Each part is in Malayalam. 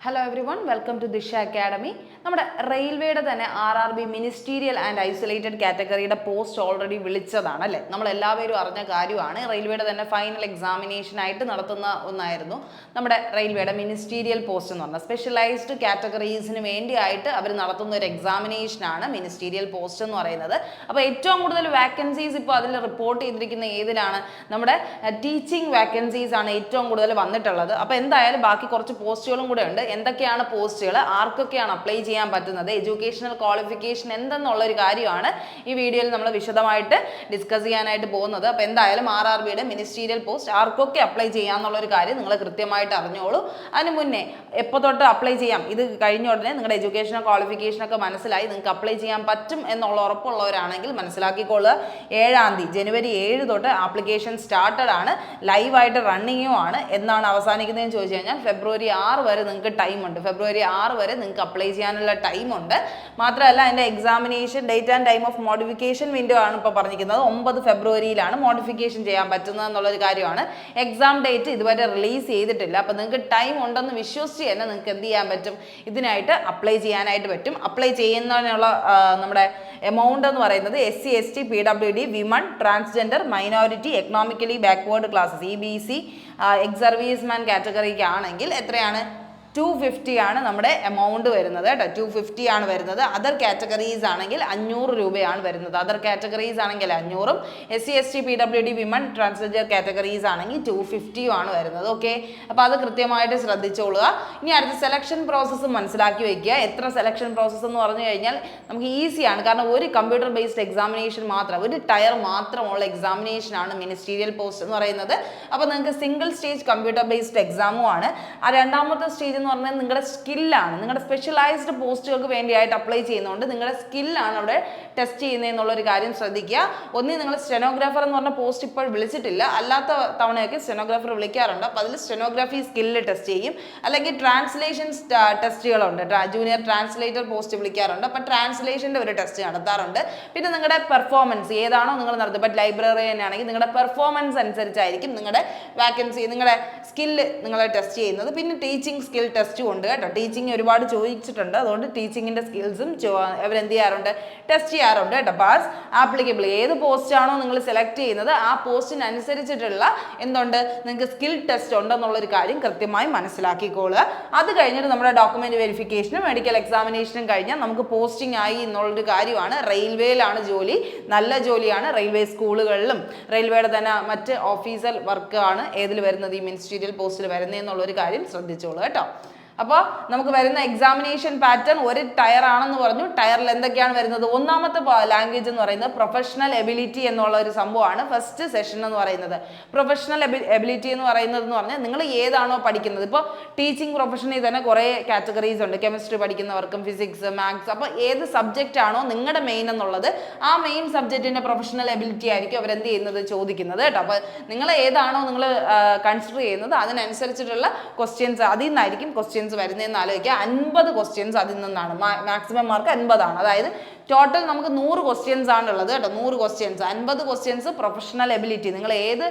Hello everyone, welcome to Disha academy. നമ്മുടെ റെയിൽവേയുടെ തന്നെ RRB മിനിസ്റ്റീരിയൽ ആൻഡ് ഐസൊലേറ്റഡ് കാറ്റഗറിയുടെ പോസ്റ്റ് ഓൾറെഡി വിളിച്ചതാണ് അല്ലേ. നമ്മളെല്ലാവരും അറിഞ്ഞ കാര്യമാണ്. റെയിൽവേയുടെ തന്നെ ഫൈനൽ എക്സാമിനേഷനായിട്ട് നടത്തുന്ന ഒന്നായിരുന്നു നമ്മുടെ റെയിൽവേയുടെ മിനിസ്റ്റീരിയൽ പോസ്റ്റ് എന്ന് പറഞ്ഞാൽ സ്പെഷ്യലൈസ്ഡ് കാറ്റഗറീസിന് വേണ്ടിയായിട്ട് അവർ നടത്തുന്ന ഒരു എക്സാമിനേഷനാണ് മിനിസ്റ്റീരിയൽ പോസ്റ്റ് എന്ന് പറയുന്നത്. അപ്പോൾ ഏറ്റവും കൂടുതൽ വാക്കൻസീസ് ഇപ്പോൾ അതിൽ റിപ്പോർട്ട് ചെയ്തിരിക്കുന്ന ഏതിലാണ്? നമ്മുടെ ടീച്ചിങ് വാക്കൻസീസ് ആണ് ഏറ്റവും കൂടുതൽ വന്നിട്ടുള്ളത്. അപ്പോൾ എന്തായാലും ബാക്കി കുറച്ച് പോസ്റ്റുകളും കൂടെ ഉണ്ട്. എന്തൊക്കെയാണ് പോസ്റ്റുകൾ, ആർക്കൊക്കെയാണ് അപ്ലൈ ചെയ്യാൻ പറ്റുന്നത്, എഡ്യൂക്കേഷണൽ ക്വാളിഫിക്കേഷൻ എന്തെന്നുള്ള ഒരു കാര്യമാണ് ഈ വീഡിയോയിൽ നമ്മൾ വിശദമായിട്ട് ഡിസ്കസ് ചെയ്യാനായിട്ട് പോകുന്നത്. അപ്പോൾ എന്തായാലും RRBയുടെ മിനിസ്റ്റീരിയൽ പോസ്റ്റ് ആർക്കൊക്കെ അപ്ലൈ ചെയ്യാന്നുള്ള ഒരു കാര്യം നിങ്ങൾ കൃത്യമായിട്ട് അറിഞ്ഞോളൂ. അതിന് മുന്നേ എപ്പോൾ തൊട്ട് അപ്ലൈ ചെയ്യാം, ഇത് കഴിഞ്ഞ ഉടനെ നിങ്ങളുടെ എഡ്യൂക്കേഷണൽ ക്വാളിഫിക്കേഷൻ ഒക്കെ മനസ്സിലായി നിങ്ങൾക്ക് അപ്ലൈ ചെയ്യാൻ പറ്റും എന്നുള്ള ഉറപ്പുള്ളവരാണെങ്കിൽ മനസ്സിലാക്കിക്കൊള്ളുക. 7-ാം തീയതി ജനുവരി 7 തൊട്ട് ആപ്ലിക്കേഷൻ സ്റ്റാർട്ടഡ് ആണ്, ലൈവായിട്ട് റണ്ണിങ്ങും ആണ്. എന്നാണ് അവസാനിക്കുന്നതെന്ന് ചോദിച്ചു കഴിഞ്ഞാൽ ഫെബ്രുവരി 6 വരെ നിങ്ങൾക്ക് ടൈമുണ്ട്. ഫെബ്രുവരി 6 വരെ നിങ്ങൾക്ക് അപ്ലൈ ചെയ്യാനുള്ള ടൈമുണ്ട്. മാത്രമല്ല അതിൻ്റെ examination date and time of modification window ആണ് ഇപ്പോൾ പറഞ്ഞിരിക്കുന്നത്. 9 ഫെബ്രുവരിയിലാണ് മോഡിഫിക്കേഷൻ ചെയ്യാൻ പറ്റുന്നത് എന്നുള്ളൊരു കാര്യമാണ്. എക്സാം ഡേറ്റ് ഇതുവരെ റിലീസ് ചെയ്തിട്ടില്ല. അപ്പോൾ നിങ്ങൾക്ക് ടൈം ഉണ്ടെന്ന് വിശ്വസിച്ച് തന്നെ നിങ്ങൾക്ക് എന്ത് ചെയ്യാൻ പറ്റും, ഇതിനായിട്ട് അപ്ലൈ ചെയ്യാനായിട്ട് പറ്റും. അപ്ലൈ ചെയ്യുന്നതിനുള്ള നമ്മുടെ എമൗണ്ട് എന്ന് പറയുന്നത് SC ST PWD women transgender minority economically backward classes EBC ex serviceman കാറ്റഗറിക്ക് ആണെങ്കിൽ എത്രയാണ്? 250 ആണ് നമ്മുടെ എമൗണ്ട് വരുന്നത് കേട്ടോ. 250 ആണ് വരുന്നത്. അതർ കാറ്റഗറീസ് ആണെങ്കിൽ 500 രൂപയാണ് വരുന്നത്. അതർ കാറ്റഗറീസ് ആണെങ്കിൽ 500ഉം SC ST PWD women transgender categories ആണെങ്കിൽ 250 ആണ് വരുന്നത്. ഓക്കെ, അപ്പോൾ അത് കൃത്യമായിട്ട് ശ്രദ്ധിച്ചോളുക. ഇനി അടുത്ത സെലക്ഷൻ പ്രോസസ്സ് മനസ്സിലാക്കി വയ്ക്കുക. എത്ര സെലക്ഷൻ പ്രോസസ്സ് എന്ന് പറഞ്ഞു കഴിഞ്ഞാൽ നമുക്ക് ഈസിയാണ്. കാരണം ഒരു കമ്പ്യൂട്ടർ ബേസ്ഡ് എക്സാമിനേഷൻ മാത്രം, ഒരു ടയർ മാത്രമുള്ള എക്സാമിനേഷനാണ് മിനിസ്റ്റീരിയൽ പോസ്റ്റ് എന്ന് പറയുന്നത്. അപ്പോൾ നിങ്ങൾക്ക് സിംഗിൾ സ്റ്റേജ് കമ്പ്യൂട്ടർ ബേസ്ഡ് എക്സാമും ആണ്. ആ രണ്ടാമത്തെ സ്റ്റേജ് എന്ന് പറഞ്ഞാൽ നിങ്ങളുടെ സ്കില്ലാണ്. നിങ്ങളുടെ സ്പെഷ്യലൈസ്ഡ് പോസ്റ്റുകൾക്ക് വേണ്ടിയായിട്ട് അപ്ലൈ ചെയ്യുന്നതുകൊണ്ട് നിങ്ങളുടെ സ്കില്ലാണ് അവിടെ ടെസ്റ്റ് ചെയ്യുന്നതെന്നുള്ളൊരു കാര്യം ശ്രദ്ധിക്കുക. ഒന്നി നിങ്ങൾ സ്റ്റെനോഗ്രാഫർ എന്ന് പറഞ്ഞ പോസ്റ്റ് ഇപ്പോൾ വിളിച്ചിട്ടില്ല, അല്ലാത്ത തവണയൊക്കെ സ്റ്റെനോഗ്രാഫർ വിളിക്കാറുണ്ട്. അപ്പോൾ അതിൽ സ്റ്റെനോഗ്രാഫി സ്കില്ല് ടെസ്റ്റ് ചെയ്യും. അല്ലെങ്കിൽ ട്രാൻസ്ലേഷൻ ടെസ്റ്റുകളുണ്ട്, ജൂനിയർ ട്രാൻസ്ലേറ്റർ പോസ്റ്റ് വിളിക്കാറുണ്ട്. അപ്പോൾ ട്രാൻസ്ലേഷൻ്റെ ഒരു ടെസ്റ്റ് നടത്താറുണ്ട്. പിന്നെ നിങ്ങളുടെ പെർഫോമൻസ് ഏതാണോ നിങ്ങൾ നടത്തുന്നത്, ഇപ്പോൾ ലൈബ്രറിയൻ ആണെങ്കിൽ നിങ്ങളുടെ പെർഫോമൻസ് അനുസരിച്ചായിരിക്കും നിങ്ങളുടെ വാക്കൻസി, നിങ്ങളുടെ സ്കില്ല് നിങ്ങളെ ടെസ്റ്റ് ചെയ്യുന്നത്. പിന്നെ ടീച്ചിങ് സ്കിൽ ടെസ്റ്റും ഉണ്ട് കേട്ടോ. ടീച്ചിങ് ഒരുപാട് ചോദിച്ചിട്ടുണ്ട്, അതുകൊണ്ട് ടീച്ചിങ്ങിൻ്റെ സ്കിൽസും അവരെന്ത് ചെയ്യാറുണ്ട്, ടെസ്റ്റ് ചെയ്യാറുണ്ട് കേട്ടോ. പാസ് ആപ്ലിക്കബിൾ ഏത് പോസ്റ്റാണോ നിങ്ങൾ സെലക്ട് ചെയ്യുന്നത് ആ പോസ്റ്റിനനുസരിച്ചിട്ടുള്ള എന്തുണ്ട്, നിങ്ങൾക്ക് സ്കിൽ ടെസ്റ്റ് ഉണ്ടെന്നുള്ളൊരു കാര്യം കൃത്യമായി മനസ്സിലാക്കിക്കോളുക. അത് കഴിഞ്ഞിട്ട് നമ്മുടെ ഡോക്യുമെന്റ് വെരിഫിക്കേഷനും മെഡിക്കൽ എക്സാമിനേഷനും കഴിഞ്ഞാൽ നമുക്ക് പോസ്റ്റിംഗ് ആയി എന്നുള്ളൊരു കാര്യമാണ്. റെയിൽവേയിലാണ് ജോലി, നല്ല ജോലിയാണ്. റെയിൽവേ സ്കൂളുകളിലും റെയിൽവേയുടെ തന്നെ മറ്റ് ഓഫീസർ വർക്കാണ് ഏതിൽ വരുന്നത്, ഈ മിനിസ്റ്റീരിയൽ പോസ്റ്റിൽ വരുന്നതെന്നുള്ളൊരു കാര്യം ശ്രദ്ധിച്ചോളൂ കേട്ടോ. അപ്പോൾ നമുക്ക് വരുന്ന എക്സാമിനേഷൻ പാറ്റേൺ ഒരു ടയർ ആണെന്ന് പറഞ്ഞു. ടയറിൽ എന്തൊക്കെയാണ് വരുന്നത്? ഒന്നാമത്തെ ലാംഗ്വേജ് എന്ന് പറയുന്നത് പ്രൊഫഷണൽ എബിലിറ്റി എന്നുള്ള ഒരു സംഭവമാണ് ഫസ്റ്റ് സെഷൻ എന്ന് പറയുന്നത്. പ്രൊഫഷണൽ എബിലിറ്റി എന്ന് പറഞ്ഞാൽ നിങ്ങൾ ഏതാണോ പഠിക്കുന്നത്, ഇപ്പോൾ ടീച്ചിങ് പ്രൊഫഷനിൽ തന്നെ കുറേ കാറ്റഗറീസ് ഉണ്ട്. കെമിസ്ട്രി പഠിക്കുന്നവർക്കും ഫിസിക്സ്, മാത്സ്. അപ്പോൾ ഏത് സബ്ജക്റ്റ് ആണോ നിങ്ങളുടെ മെയിൻ എന്നുള്ളത് ആ മെയിൻ സബ്ജക്റ്റിൻ്റെ പ്രൊഫഷണൽ എബിലിറ്റി ആയിരിക്കും അവരെന്ത് ചെയ്യുന്നത്, ചോദിക്കുന്നത് കേട്ടോ. അപ്പോൾ നിങ്ങൾ ഏതാണോ നിങ്ങൾ കൺസിഡർ ചെയ്യുന്നത് അതിനനുസരിച്ചിട്ടുള്ള ക്വസ്റ്റ്യൻസ് അതിൽ നിന്നായിരിക്കും ക്വസ്റ്റ്യൻസ് വരുന്നതെന്ന് ആലോചിക്കുക. 50 ക്വസ്റ്റ്യൻസ് അതിൽ നിന്നാണ്. മാക്സിമം മാർക്ക് 50 ആണ്. അതായത് ടോട്ടൽ നമുക്ക് 100 ക്വസ്റ്റ്യൻസ് ആണ് ഉള്ളത് കേട്ടോ. 100 ക്വസ്റ്റ്യൻസ്, 50 ക്വസ്റ്റ്യൻസ് പ്രൊഫഷണൽ എബിലിറ്റി. നിങ്ങൾ ഏത്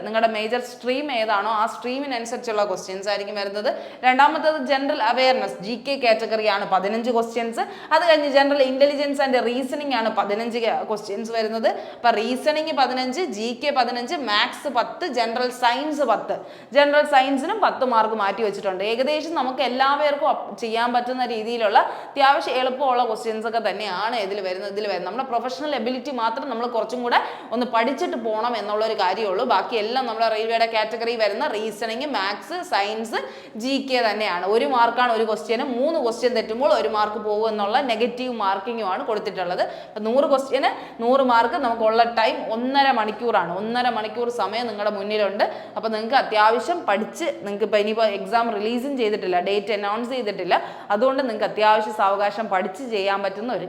നിങ്ങളുടെ മേജർ സ്ട്രീം ഏതാണോ ആ സ്ട്രീമിനനുസരിച്ചുള്ള ക്വസ്റ്റ്യൻസ് ആയിരിക്കും വരുന്നത്. രണ്ടാമത്തത് ജനറൽ അവയർനെസ് GK കാറ്റഗറിയാണ് 15 ക്വസ്റ്റ്യൻസ്. അത് കഴിഞ്ഞ് ജനറൽ ഇന്റലിജൻസ് ആൻഡ് റീസണിംഗ് ആണ് 15 ക്വസ്റ്റ്യൻസ് വരുന്നത്. അപ്പോൾ reasoning 15, GK 15, maths 10, general science 10. General സയൻസിനും 10 മാർക്ക് മാറ്റി വെച്ചിട്ടുണ്ട്. ഏകദേശം നമുക്ക് എല്ലാവർക്കും ചെയ്യാൻ പറ്റുന്ന രീതിയിലുള്ള അത്യാവശ്യം എളുപ്പമുള്ള ക്വസ്റ്റ്യൻസ് ഒക്കെ തന്നെയാണ് ഇതിൽ വരുന്നത്. നമ്മുടെ പ്രൊഫഷണൽ എബിലിറ്റി മാത്രം നമ്മൾ കുറച്ചും കൂടെ ഒന്ന് പഠിച്ചിട്ട് പോകണം എന്നുള്ളൊരു കാര്യമുള്ളൂ. ബാക്കി എല്ലാം നമ്മുടെ റെയിൽവേയുടെ കാറ്റഗറി വരുന്ന റീസണിങ്, മാത്സ്, സയൻസ്, GK തന്നെയാണ്. 1 മാർക്കാണ് ഒരു ക്വസ്റ്റ്യന്. 3 ക്വസ്റ്റ്യൻ തെറ്റുമ്പോൾ 1 മാർക്ക് പോകും എന്നുള്ള നെഗറ്റീവ് മാർക്കിങ്ങുമാണ് കൊടുത്തിട്ടുള്ളത്. 100 ക്വസ്റ്റ്യന് 100 മാർക്ക്. നമുക്കുള്ള ടൈം 1.5 മണിക്കൂറാണ്. 1.5 മണിക്കൂർ സമയം നിങ്ങളുടെ മുന്നിലുണ്ട്. അപ്പോൾ നിങ്ങൾക്ക് അത്യാവശ്യം പഠിച്ച്, നിങ്ങൾക്ക് ഇപ്പോൾ ഇനിയിപ്പോൾ എക്സാം റിലീസും ചെയ്തിട്ടില്ല, ഡേറ്റ് അനൗൺസ് ചെയ്തിട്ടില്ല, അതുകൊണ്ട് നിങ്ങൾക്ക് അത്യാവശ്യം സാവകാശം പഠിച്ച് ചെയ്യാൻ പറ്റുന്ന ഒരു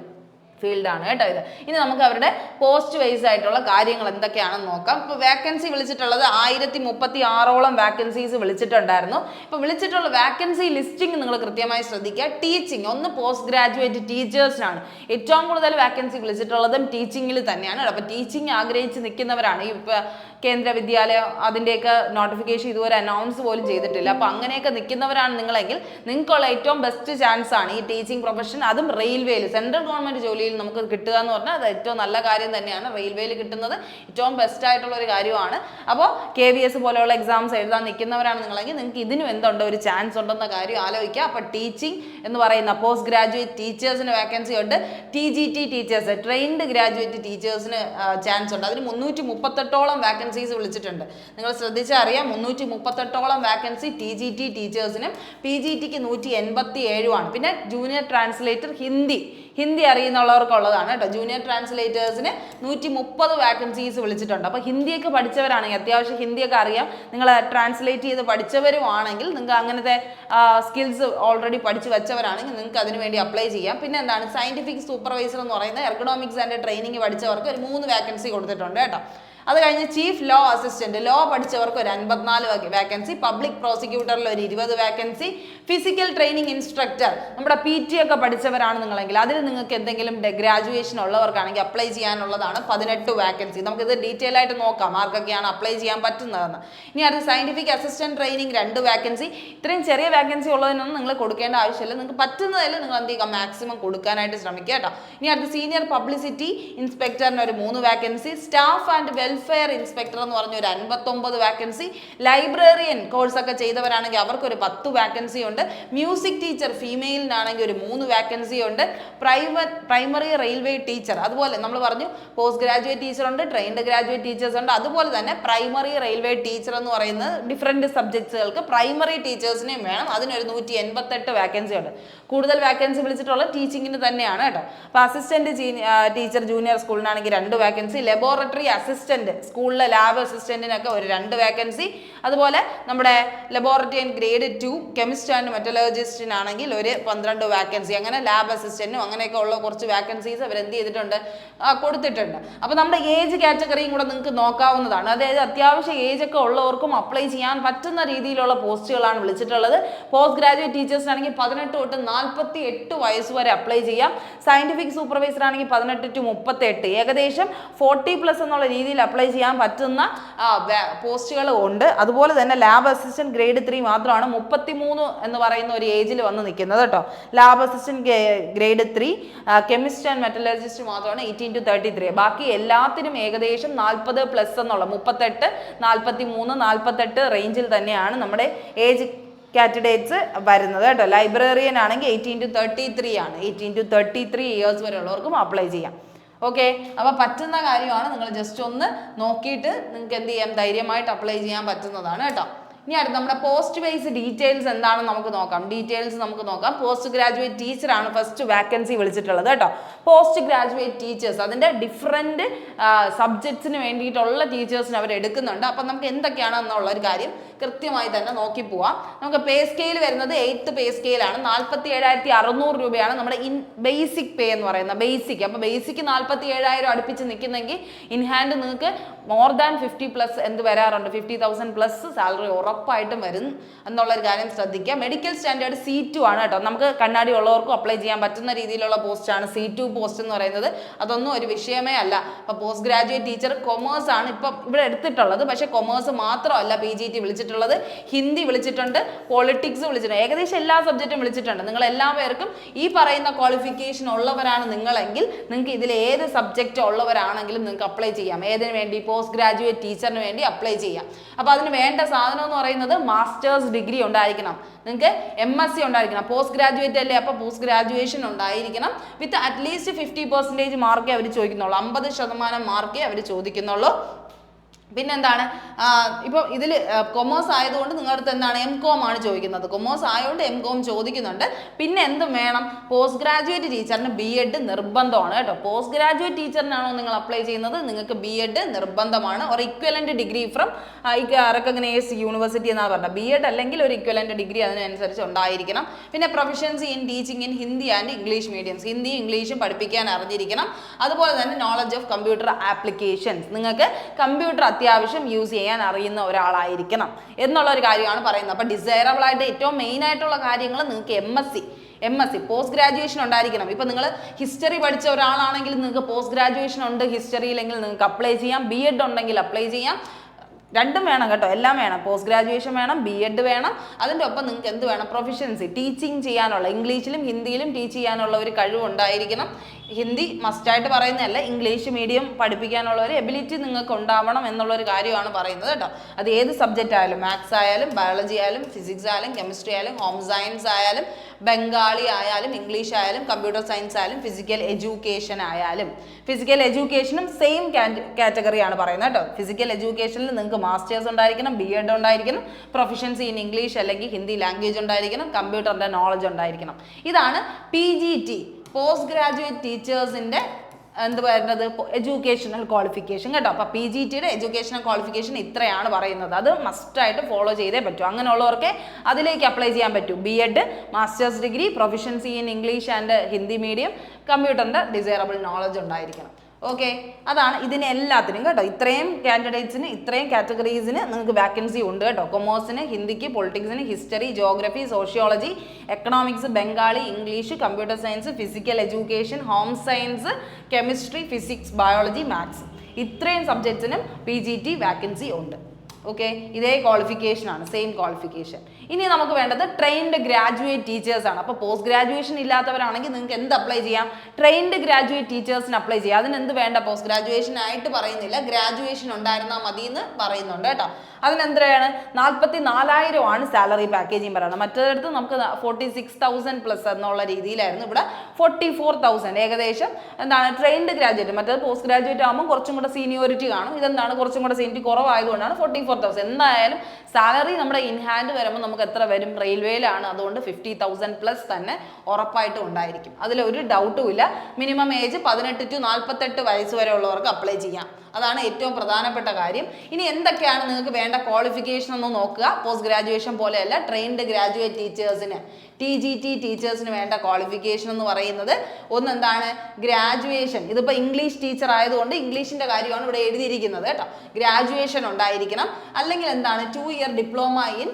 ഫീൽഡാണ് കേട്ടോ ഇത്. ഇനി നമുക്ക് അവരുടെ പോസ്റ്റ് വൈസ് ആയിട്ടുള്ള കാര്യങ്ങൾ എന്തൊക്കെയാണെന്ന് നോക്കാം. ഇപ്പോൾ വേക്കൻസി വിളിച്ചിട്ടുള്ളത് 1036ഓളം വാക്കൻസീസ് വിളിച്ചിട്ടുണ്ടായിരുന്നു. ഇപ്പോൾ വിളിച്ചിട്ടുള്ള വാക്കൻസി ലിസ്റ്റിംഗ് നിങ്ങൾ കൃത്യമായി ശ്രദ്ധിക്കുക. ടീച്ചിങ്, ഒന്ന് പോസ്റ്റ് ഗ്രാജുവേറ്റ് ടീച്ചേഴ്സിനാണ് ഏറ്റവും കൂടുതൽ വാക്കൻസി വിളിച്ചിട്ടുള്ളതും ടീച്ചിങ്ങിൽ തന്നെയാണ്. അപ്പോൾ ടീച്ചിങ് ആഗ്രഹിച്ച് നിൽക്കുന്നവരാണ്, ഇപ്പോൾ കേന്ദ്ര വിദ്യാലയം അതിൻ്റെയൊക്കെ നോട്ടിഫിക്കേഷൻ ഇതുവരെ അനൗൺസ് പോലും ചെയ്തിട്ടില്ല. അപ്പോൾ അങ്ങനെയൊക്കെ നിൽക്കുന്നവരാണ് നിങ്ങളെങ്കിൽ നിങ്ങൾക്കുള്ള ഏറ്റവും ബെസ്റ്റ് ചാൻസ് ആണ് ഈ ടീച്ചിങ് പ്രൊഫഷൻ. അതും റെയിൽവേയിൽ സെൻട്രൽ ഗവൺമെൻറ് ജോലിയിൽ നമുക്ക് കിട്ടുക എന്ന് പറഞ്ഞാൽ അത് ഏറ്റവും നല്ല കാര്യം തന്നെയാണ്. റെയിൽവേയിൽ കിട്ടുന്നത് ഏറ്റവും ബെസ്റ്റ് ആയിട്ടുള്ള ഒരു കാര്യമാണ്. അപ്പോൾ KVS പോലെയുള്ള എക്സാംസ് എഴുതാൻ നിൽക്കുന്നവരാണ് നിങ്ങളെങ്കിൽ നിങ്ങൾക്ക് ഇതിനും എന്തുണ്ട് ഒരു ചാൻസ് ഉണ്ടെന്ന കാര്യം ആലോചിക്കുക. അപ്പോൾ ടീച്ചിങ് എന്ന് പറയുന്ന പോസ്റ്റ് ഗ്രാജുവേറ്റ് ടീച്ചേഴ്സിന് വേക്കൻസി ഉണ്ട്. TGT ടീച്ചേഴ്സ് ട്രെയിൻഡ് ഗ്രാജുവേറ്റ് ടീച്ചേഴ്സിന് ചാൻസ് ഉണ്ട്. അതിന് 338ഓളം വാക്കൻസീസ് വിളിച്ചിട്ടുണ്ട്. നിങ്ങൾ ശ്രദ്ധിച്ചാൽ അറിയാം 338ഓളം വാക്കൻസി TGT ടീച്ചേഴ്സിനും PGTക്ക് 187ആണ്. പിന്നെ ജൂനിയർ ട്രാൻസ്ലേറ്റർ ഹിന്ദി അറിയുന്നുള്ളവർക്കുള്ളതാണ് കേട്ടോ. ജൂനിയർ ട്രാൻസ്ലേറ്റേഴ്സിന് 130 വാക്കൻസീസ് വിളിച്ചിട്ടുണ്ട്. അപ്പോൾ ഹിന്ദിയൊക്കെ പഠിച്ചവരാണെങ്കിൽ അത്യാവശ്യം ഹിന്ദിയൊക്കെ അറിയാം, നിങ്ങൾ ട്രാൻസ്ലേറ്റ് ചെയ്ത് പഠിച്ചവരുമാണെങ്കിൽ നിങ്ങൾക്ക് അങ്ങനത്തെ സ്കിൽസ് ഓൾറെഡി പഠിച്ചു വെച്ചവരാണെങ്കിൽ നിങ്ങൾക്ക് അതിന് വേണ്ടി അപ്ലൈ ചെയ്യാം. പിന്നെ എന്താണ് സയന്റിഫിക് സൂപ്പർവൈസർ എന്ന് പറയുന്നത് എർഗണോമിക്സ് ആൻഡ് ട്രെയിനിങ് പഠിച്ചവർക്ക് ഒരു 3 വാക്കൻസി കൊടുത്തിട്ടുണ്ട് കേട്ടോ. അത് കഴിഞ്ഞ് ചീഫ് ലോ അസിസ്റ്റന്റ് ലോ പഠിച്ചവർക്ക് ഒരു 54 വാക്കൻസി, പബ്ലിക് പ്രോസിക്യൂട്ടറിൽ ഒരു 20 വാക്കൻസി, ഫിസിക്കൽ ട്രെയിനിങ് ഇൻസ്ട്രക്ടർ നമ്മുടെ PT ഒക്കെ പഠിച്ചവരാണ് നിങ്ങളെങ്കിൽ അതിൽ നിങ്ങൾക്ക് എന്തെങ്കിലും ഗ്രാജുവേഷൻ ഉള്ളവർക്കാണെങ്കിൽ അപ്ലൈ ചെയ്യാനുള്ളതാണ് 18 വാക്കൻസി. നമുക്കിത് ഡീറ്റെയിൽ ആയിട്ട് നോക്കാം ആർക്കൊക്കെയാണ് അപ്ലൈ ചെയ്യാൻ പറ്റുന്നതെന്ന്. ഇനി അടുത്ത സയന്റിഫിക് അസിസ്റ്റന്റ് ട്രെയിനിങ് 2 വാക്കൻസി. ഇത്രയും ചെറിയ വാക്കൻസി ഉള്ളതിനൊന്നും നിങ്ങൾ കൊടുക്കേണ്ട ആവശ്യമില്ല. നിങ്ങൾക്ക് പറ്റുന്നതിൽ നിങ്ങൾ എന്ത് ചെയ്യുക മാക്സിമം കൊടുക്കാനായിട്ട് ശ്രമിക്കുക കേട്ടോ. ഇനി അടുത്ത സീനിയർ പബ്ലിസിറ്റി ഇൻസ്പെക്ടറിന് ഒരു 3 vacancy, staff and welfare inspector എന്ന് പറഞ്ഞ ഒരു 59 വാക്കൻസി, ലൈബ്രറിയൻ കോഴ്സ് ഒക്കെ ചെയ്തവരാണെങ്കിൽ അവർക്ക് ഒരു 10 വാക്കൻസി ഉണ്ട്, മ്യൂസിക് ടീച്ചർ ഫീമെയിലിനാണെങ്കിൽ ഒരു 3 വാക്കൻസി ഉണ്ട്, പ്രൈമറി റെയിൽവേ ടീച്ചർ അതുപോലെ നമ്മൾ പറഞ്ഞു പോസ്റ്റ് ഗ്രാജുവേറ്റ് ടീച്ചർ ഉണ്ട്, ട്രെയിൻഡ് ഗ്രാജുവേറ്റ് ടീച്ചേഴ്സ് ഉണ്ട്, അതുപോലെ തന്നെ പ്രൈമറി റെയിൽവേ ടീച്ചർ എന്ന് പറയുന്നത് ഡിഫറെൻറ്റ് സബ്ജക്ട്സുകൾക്ക് പ്രൈമറി ടീച്ചേഴ്സിനെയും വേണം. അതിനൊരു 188 വാക്കൻസി ഉണ്ട്. കൂടുതൽ വാക്കൻസി വിളിച്ചിട്ടുള്ള ടീച്ചിങ്ങിന് തന്നെയാണ് കേട്ടോ. അപ്പോൾ അസിസ്റ്റന്റ് ടീച്ചർ ജൂനിയർ സ്കൂളിനാണെങ്കിൽ 2 വാക്കൻസി, ലബോറട്ടറി അസിസ്റ്റന്റ് സ്കൂളിലെ ലാബ് അസിസ്റ്റന്റിനൊക്കെ ഒരു 2 വാക്കൻസി, അതുപോലെ നമ്മുടെ ലബോറട്ടറി ഗ്രേഡ് 2 കെമിസ്റ്റ് ആൻഡ് മെറ്റലർജിസ്റ്റിനാണെങ്കിൽ ഒരു 12 വാക്കൻസി. അങ്ങനെ ലാബ് അസിസ്റ്റന്റും അങ്ങനെയൊക്കെ ഉള്ള കുറച്ച് വാക്കൻസീസ് അവർ എന്ത് ചെയ്തിട്ടുണ്ട് കൊടുത്തിട്ടുണ്ട്. അപ്പോൾ നമ്മുടെ ഏജ് കാറ്റഗറിയും കൂടെ നിങ്ങൾക്ക് നോക്കാവുന്നതാണ്. അതായത് അത്യാവശ്യം ഏജ് ഒക്കെ ഉള്ളവർക്കും അപ്ലൈ ചെയ്യാൻ പറ്റുന്ന രീതിയിലുള്ള പോസ്റ്റുകളാണ് വിളിച്ചിട്ടുള്ളത്. പോസ്റ്റ് ഗ്രാജുവേറ്റ് ടീച്ചേഴ്സിനാണെങ്കിൽ 18 തൊട്ട് 48 വയസ്സ് വരെ അപ്ലൈ ചെയ്യാം. സയന്റിഫിക് സൂപ്പർവൈസർ ആണെങ്കിൽ 18 to 38, ഏകദേശം 40+ എന്നുള്ള രീതിയിൽ അപ്ലൈ ചെയ്യാൻ പറ്റുന്ന പോസ്റ്റുകൾ ഉണ്ട്. അതുപോലെ തന്നെ ലാബ് അസിസ്റ്റന്റ് ഗ്രേഡ് 3 മാത്രമാണ് 33 എന്ന് പറയുന്ന ഒരു ഏജിൽ വന്ന് നിൽക്കുന്നത് കേട്ടോ. Lab assistant grade 3, chemist and മെറ്റലർജിസ്റ്റ് മാത്രമാണ് 18 to 33. ബാക്കി എല്ലാത്തിനും ഏകദേശം 40+ എന്നുള്ള 38, 43, 48 റേഞ്ചിൽ തന്നെയാണ് നമ്മുടെ ഏജ് കാൻഡിഡേറ്റ്സ് വരുന്നത് കേട്ടോ. ലൈബ്രറിയൻ ആണെങ്കിൽ 18 to 33 ആണ്. 18 to 33 ഇയേഴ്സ് വരെ ഉള്ളവർക്കും അപ്ലൈ ചെയ്യാം. ഓക്കെ, അപ്പോൾ പറ്റുന്ന കാര്യമാണ്. നിങ്ങൾ ജസ്റ്റ് ഒന്ന് നോക്കിയിട്ട് നിങ്ങൾക്ക് എന്ത് ചെയ്യാം ധൈര്യമായിട്ട് അപ്ലൈ ചെയ്യാൻ പറ്റുന്നതാണ് കേട്ടോ. ഇനി അടുത്ത് നമ്മുടെ പോസ്റ്റ് ബേസ് ഡീറ്റെയിൽസ് എന്താണെന്ന് നമുക്ക് നോക്കാം. പോസ്റ്റ് ഗ്രാജുവേറ്റ് ടീച്ചറാണ് ഫസ്റ്റ് വാക്കൻസി വിളിച്ചിട്ടുള്ളത് കേട്ടോ. പോസ്റ്റ് ഗ്രാജുവേറ്റ് ടീച്ചേഴ്സ് അതിൻ്റെ ഡിഫറെൻറ്റ് സബ്ജക്ട്സിന് വേണ്ടിയിട്ടുള്ള ടീച്ചേഴ്സിന് അവർ എടുക്കുന്നുണ്ട്. അപ്പം നമുക്ക് എന്തൊക്കെയാണെന്നുള്ള ഒരു കാര്യം കൃത്യമായി തന്നെ നോക്കി പോവാം. നമുക്ക് പേ സ്കെയിൽ വരുന്നത് 8th പേ സ്കെയിലാണ്. 47,600 രൂപയാണ് നമ്മുടെ ബേസിക് പേ എന്ന് പറയുന്നത്. ബേസിക് അപ്പോൾ ബേസിക് 47,000 അടുപ്പിച്ച് നിൽക്കുന്നെങ്കിൽ ഇൻ ഹാൻഡ് നിങ്ങൾക്ക് മോർ ദാൻ 50+ എന്ത് വരാറുണ്ട്, 50,000+ സാലറി ഉറപ്പായിട്ടും വരും എന്നുള്ളൊരു കാര്യം ശ്രദ്ധിക്കുക. മെഡിക്കൽ സ്റ്റാൻഡേർഡ് C2 ആണ് കേട്ടോ. നമുക്ക് കണ്ണാടി ഉള്ളവർക്കും അപ്ലൈ ചെയ്യാൻ പറ്റുന്ന രീതിയിലുള്ള പോസ്റ്റാണ് C2 പോസ്റ്റ് എന്ന് പറയുന്നത്. അതൊന്നും ഒരു വിഷയമേ അല്ല. അപ്പോൾ പോസ്റ്റ് ഗ്രാജുവേറ്റ് ടീച്ചർ കൊമേഴ്സ് ആണ് ഇപ്പം ഇവിടെ എടുത്തിട്ടുള്ളത്. പക്ഷേ കൊമേഴ്സ് മാത്രമല്ല PGT വിളിച്ചിട്ടുള്ളത്, ഹിന്ദി വിളിച്ചിട്ടുണ്ട്, പൊളിറ്റിക്സ് വിളിച്ചിട്ടുണ്ട്, ഏകദേശം എല്ലാ സബ്ജക്റ്റും വിളിച്ചിട്ടുണ്ട്. നിങ്ങൾ എല്ലാ പേർക്കും ഈ പറയുന്ന ക്വാളിഫിക്കേഷൻ ഉള്ളവരാണ് നിങ്ങളെങ്കിൽ നിങ്ങൾക്ക് ഇതിൽ ഏത് സബ്ജക്റ്റ് ഉള്ളവരാണെങ്കിലും നിങ്ങൾക്ക് അപ്ലൈ ചെയ്യാം. ഏതിനു വേണ്ടി? പോസ്റ്റ് ഗ്രാജുവേറ്റ് ടീച്ചറിന് വേണ്ടി അപ്ലൈ ചെയ്യാം. അപ്പോൾ അതിന് വേണ്ട സാധനം എന്ന് പറയുന്നത് മാസ്റ്റേഴ്സ് ഡിഗ്രി ഉണ്ടായിരിക്കണം, നിങ്ങൾക്ക് MSc ഉണ്ടായിരിക്കണം. പോസ്റ്റ് ഗ്രാജുവേറ്റ് അല്ലേ, അപ്പോൾ പോസ്റ്റ് ഗ്രാജുവേഷൻ ഉണ്ടായിരിക്കണം വിത്ത് അറ്റ്ലീസ്റ്റ് 50% മാർക്കേ അവർ ചോദിക്കുന്നുള്ളൂ. 50% മാർക്കേ അവർ ചോദിക്കുന്നുള്ളൂ. പിന്നെന്താണ്, ഇപ്പോൾ ഇതിൽ കൊമേഴ്സ് ആയതുകൊണ്ട് നിങ്ങളുടെ അടുത്ത് എന്താണ് MCOM ആണ് ചോദിക്കുന്നത്. കൊമേഴ്സ് ആയതുകൊണ്ട് MCOM ചോദിക്കുന്നുണ്ട്. പിന്നെ എന്തും വേണം, പോസ്റ്റ് ഗ്രാജുവേറ്റ് ടീച്ചറിന് B.Ed നിർബന്ധമാണ് കേട്ടോ. പോസ്റ്റ് ഗ്രാജുവേറ്റ് ടീച്ചറിനാണോ നിങ്ങൾ അപ്ലൈ ചെയ്യുന്നത്, നിങ്ങൾക്ക് B.Ed നിർബന്ധമാണ്. ഒരു equivalent degree from recognised university എന്നാണ് പറഞ്ഞത്. B.Ed അല്ലെങ്കിൽ ഒരു ഇക്വലന്റ് ഡിഗ്രി അതിനനുസരിച്ച് ഉണ്ടായിരിക്കണം. പിന്നെ proficiency in teaching in Hindi and English mediums, ഹിന്ദിയും ഇംഗ്ലീഷും പഠിപ്പിക്കാൻ അറിഞ്ഞിരിക്കണം. അതുപോലെ തന്നെ നോളജ് ഓഫ് കമ്പ്യൂട്ടർ ആപ്ലിക്കേഷൻസ്, നിങ്ങൾക്ക് കമ്പ്യൂട്ടർ അത്യാവശ്യം യൂസ് ചെയ്യാൻ അറിയുന്ന ഒരാളായിരിക്കണം എന്നുള്ളൊരു കാര്യമാണ് പറയുന്നത്. അപ്പോൾ ഡിസൈറബിൾ ആയിട്ട് ഏറ്റവും മെയിൻ ആയിട്ടുള്ള കാര്യങ്ങൾ നിങ്ങൾക്ക് MSc പോസ്റ്റ് ഗ്രാജുവേഷൻ ഉണ്ടായിരിക്കണം. ഇപ്പോൾ നിങ്ങൾ ഹിസ്റ്ററി പഠിച്ച ഒരാളാണെങ്കിൽ നിങ്ങൾക്ക് പോസ്റ്റ് ഗ്രാജുവേഷൻ ഉണ്ട് ഹിസ്റ്ററിയിലെങ്കിൽ നിങ്ങൾക്ക് അപ്ലൈ ചെയ്യാം. B.Ed ഉണ്ടെങ്കിൽ അപ്ലൈ ചെയ്യാം. രണ്ടും വേണം കേട്ടോ, എല്ലാം വേണം. പോസ്റ്റ് ഗ്രാജുവേഷൻ വേണം, BEd വേണം, അതിൻ്റെ ഒപ്പം നിങ്ങൾക്ക് എന്ത് വേണം, പ്രൊഫഷൻസി, ടീച്ചിങ് ചെയ്യാനുള്ള, ഇംഗ്ലീഷിലും ഹിന്ദിയിലും ടീച്ച് ചെയ്യാനുള്ള ഒരു കഴിവുണ്ടായിരിക്കണം. ഹിന്ദി മസ്റ്റായിട്ട് പറയുന്നതല്ല, ഇംഗ്ലീഷ് മീഡിയം പഠിപ്പിക്കാനുള്ള ഒരു എബിലിറ്റി നിങ്ങൾക്ക് ഉണ്ടാവണം എന്നുള്ളൊരു കാര്യമാണ് പറയുന്നത് കേട്ടോ. അത് ഏത് സബ്ജക്റ്റ് ആയാലും, മാത്സ് ആയാലും ബയോളജി ആയാലും ഫിസിക്സ് ആയാലും കെമിസ്ട്രി ആയാലും ഹോം സയൻസ് ആയാലും ബംഗാളി ആയാലും ഇംഗ്ലീഷ് ആയാലും കമ്പ്യൂട്ടർ സയൻസ് ആയാലും ഫിസിക്കൽ എഡ്യൂക്കേഷൻ ആയാലും. ഫിസിക്കൽ എഡ്യൂക്കേഷനും സെയിം കാറ്റഗറിയാണ് പറയുന്നത് കേട്ടോ. ഫിസിക്കൽ എഡ്യൂക്കേഷനിൽ നിങ്ങൾക്ക് മാസ്റ്റേഴ്സ് ഉണ്ടായിരിക്കണം, BEd ഉണ്ടായിരിക്കണം, പ്രൊഫഷൻസി ഇൻ ഇംഗ്ലീഷ് അല്ലെങ്കിൽ ഹിന്ദി ലാംഗ്വേജ് ഉണ്ടായിരിക്കണം, കമ്പ്യൂട്ടറിൻ്റെ നോളജ് ഉണ്ടായിരിക്കണം. ഇതാണ് PGT, പോസ്റ്റ് ഗ്രാജുവേറ്റ് ടീച്ചേഴ്സിൻ്റെ എന്ത് പറയുന്നത്, എഡ്യൂക്കേഷണൽ ക്വാളിഫിക്കേഷൻ കേട്ടോ. അപ്പോൾ PGTയുടെ എഡ്യൂക്കേഷണൽ ക്വാളിഫിക്കേഷൻ ഇത്രയാണ് പറയുന്നത്. അത് മസ്റ്റായിട്ട് ഫോളോ ചെയ്തേ പറ്റൂ. അങ്ങനെയുള്ളവർക്ക് അതിലേക്ക് അപ്ലൈ ചെയ്യാൻ പറ്റും. BEd, masters degree, proficiency in English and Hindi medium, കമ്പ്യൂട്ടറിൻ്റെ ഡിസൈറബിൾ നോളജ് ഉണ്ടായിരിക്കണം. ഓക്കെ, അതാണ് ഇതിന് എല്ലാത്തിനും കേട്ടോ. ഇത്രയും കാൻഡിഡേറ്റ്സിന്, ഇത്രയും കാറ്റഗറീസിന് നിങ്ങൾക്ക് വാക്കൻസി ഉണ്ട് കേട്ടോ. കൊമേഴ്സിന്, ഹിന്ദിക്ക്, പൊളിറ്റിക്സിന്, history, geography, sociology, economics, Bengali, English, computer science, physical education, home science, chemistry, physics, biology, maths, ഇത്രയും സബ്ജക്ട്സിനും PGT വാക്കൻസി ഉണ്ട്. ഓക്കെ, ഇതേ ക്വാളിഫിക്കേഷൻ ആണ്, സെയിം ക്വാളിഫിക്കേഷൻ. ഇനി നമുക്ക് വേണ്ടത് ട്രെയിൻഡ് ഗ്രാജുവേറ്റ് ടീച്ചേഴ്സ് ആണ്. അപ്പോൾ പോസ്റ്റ് ഗ്രാജുവേഷൻ ഇല്ലാത്തവരാണെങ്കിൽ നിങ്ങൾക്ക് എന്ത് അപ്ലൈ ചെയ്യാം, ട്രെയിൻഡ് ഗ്രാജുവേറ്റ് ടീച്ചേഴ്സിന് അപ്ലൈ ചെയ്യാം. അതിന് എന്ത് വേണ്ട, പോസ്റ്റ് ഗ്രാജുവേഷൻ ആയിട്ട് പറയുന്നില്ല, ഗ്രാജുവേഷൻ ഉണ്ടായിരുന്നാൽ മതി എന്ന് പറയുന്നുണ്ട് കേട്ടോ. അതിനെന്തരയാണ്, 44,000 ആണ് സാലറി പാക്കേജിങ് പറയുന്നത്. മറ്റൊരിടത്ത് നമുക്ക് 46,000 പ്ലസ് എന്നുള്ള രീതിയിലായിരുന്നു, ഇവിടെ 44,000 ഏകദേശം. എന്താണ് ട്രെയിൻഡ് ഗ്രാജുവേറ്റ്, മറ്റേത് പോസ്റ്റ് ഗ്രാജുവേറ്റ് ആകുമ്പോൾ കുറച്ചും കൂടെ സീനിയോറിറ്റി കാണും. ഇതെന്താണ് കുറച്ചും കൂടെ സീനിയോറിറ്റി കുറവായതുകൊണ്ടാണ് 44,000. എന്തായാലും സാലറി നമ്മുടെ ഇൻ ഹാൻഡ് വരുമ്പോൾ നമുക്ക് എത്ര വരും, റെയിൽവേയിലാണ്, അതുകൊണ്ട് 50,000 പ്ലസ് തന്നെ ഉറപ്പായിട്ടും ഉണ്ടായിരിക്കും. അതിലൊരു ഡൗട്ടും ഇല്ല. മിനിമം ഏജ് 18 to 48 വയസ്സ് വരെ ഉള്ളവർക്ക് അപ്ലൈ ചെയ്യാം. അതാണ് ഏറ്റവും പ്രധാനപ്പെട്ട കാര്യം. ഇനി എന്തൊക്കെയാണ് നിങ്ങൾക്ക് വേണ്ട ക്വാളിഫിക്കേഷൻ ഒന്ന് നോക്കുക. പോസ്റ്റ് ഗ്രാജുവേഷൻ പോലെയല്ല, ട്രെയിൻഡ് ഗ്രാജുവേറ്റ് ടീച്ചേഴ്സിന്, TGT ടീച്ചേഴ്സിന് വേണ്ട ക്വാളിഫിക്കേഷൻ എന്ന് പറയുന്നത് ഒന്ന് എന്താണ്, ഗ്രാജുവേഷൻ. ഇതിപ്പോൾ ഇംഗ്ലീഷ് ടീച്ചർ ആയതുകൊണ്ട് ഇംഗ്ലീഷിൻ്റെ കാര്യമാണ് ഇവിടെ എഴുതിയിരിക്കുന്നത് കേട്ടോ. ഗ്രാജുവേഷൻ ഉണ്ടായിരിക്കണം, അല്ലെങ്കിൽ എന്താണ് 2 year ഡിപ്ലോമ ഇൻ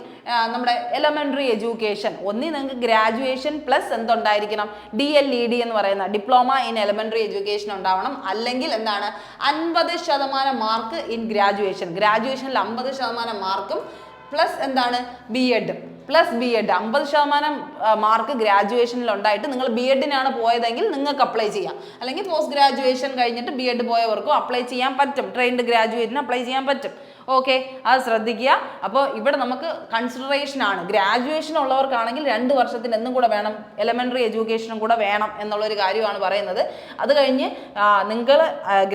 നമ്മുടെ എലമെൻ്ററി എഡ്യൂക്കേഷൻ. ഒന്നി നിങ്ങൾക്ക് ഗ്രാജുവേഷൻ പ്ലസ് എന്തുണ്ടായിരിക്കണം, DLED എന്ന് പറയുന്ന ഡിപ്ലോമ ഇൻ എലമെൻ്ററി എഡ്യൂക്കേഷൻ ഉണ്ടാവണം. അല്ലെങ്കിൽ എന്താണ് 50% മാർക്ക് ഇൻ ഗ്രാജുവേഷൻ, ഗ്രാജുവേഷനിൽ 50% മാർക്കും പ്ലസ് എന്താണ് BEd പ്ലസ് BEd 50% മാർക്ക് ഗ്രാജുവേഷനിൽ ഉണ്ടായിട്ട് നിങ്ങൾ BEdനാണ് പോയതെങ്കിൽ നിങ്ങൾക്ക് അപ്ലൈ ചെയ്യാം. അല്ലെങ്കിൽ പോസ്റ്റ് ഗ്രാജുവേഷൻ കഴിഞ്ഞിട്ട് BEd പോയവർക്കും അപ്ലൈ ചെയ്യാൻ പറ്റും, ട്രെയിൻഡ് ഗ്രാജുവേറ്റിന് അപ്ലൈ ചെയ്യാൻ പറ്റും. ഓക്കെ, അത് ശ്രദ്ധിക്കുക. അപ്പോൾ ഇവിടെ നമുക്ക് കൺസിഡറേഷൻ ആണ്, ഗ്രാജുവേഷൻ ഉള്ളവർക്കാണെങ്കിൽ 2 വർഷത്തിന് എന്നും കൂടെ വേണം, എലമെൻ്ററി എഡ്യൂക്കേഷനും കൂടെ വേണം എന്നുള്ളൊരു കാര്യമാണ് പറയുന്നത്. അത് കഴിഞ്ഞ് നിങ്ങൾ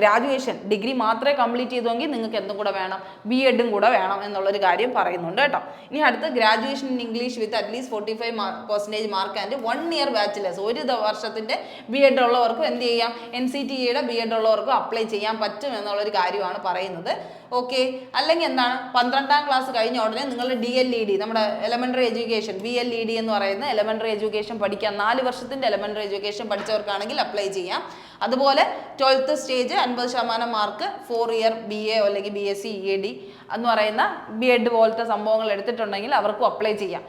ഗ്രാജുവേഷൻ ഡിഗ്രി മാത്രമേ കംപ്ലീറ്റ് ചെയ്തുവെങ്കിൽ നിങ്ങൾക്ക് എന്തും കൂടെ വേണം, BEdും കൂടെ വേണം എന്നുള്ളൊരു കാര്യം പറയുന്നുണ്ട് കേട്ടോ. ഇനി അടുത്ത് graduation in English with at least 45% mark and 1 year bachelors, 1 വർഷത്തിൻ്റെ BEd ഉള്ളവർക്കും എന്ത് ചെയ്യാം, NCTEയുടെ BEd ഉള്ളവർക്കും അപ്ലൈ ചെയ്യാൻ പറ്റും എന്നുള്ളൊരു കാര്യമാണ് പറയുന്നത്. ഓക്കെ, അല്ലെങ്കിൽ എന്താണ് 12ാം ക്ലാസ് കഴിഞ്ഞ ഉടനെ നിങ്ങൾ DLED, നമ്മുടെ എലമെൻ്ററി എഡ്യൂക്കേഷൻ, BLED എന്ന് പറയുന്ന എലമെൻ്ററി എഡ്യൂക്കേഷൻ പഠിക്കാം. 4 വർഷത്തിൻ്റെ എലമെൻ്ററി എഡ്യൂക്കേഷൻ പഠിച്ചവർക്കാണെങ്കിൽ അപ്ലൈ ചെയ്യാം. അതുപോലെ 12th stage 50% mark 4 year BA അല്ലെങ്കിൽ BSc EAD എന്ന് പറയുന്ന BEd പോലത്തെ സംഭവങ്ങൾ എടുത്തിട്ടുണ്ടെങ്കിൽ അവർക്കും അപ്ലൈ ചെയ്യാം.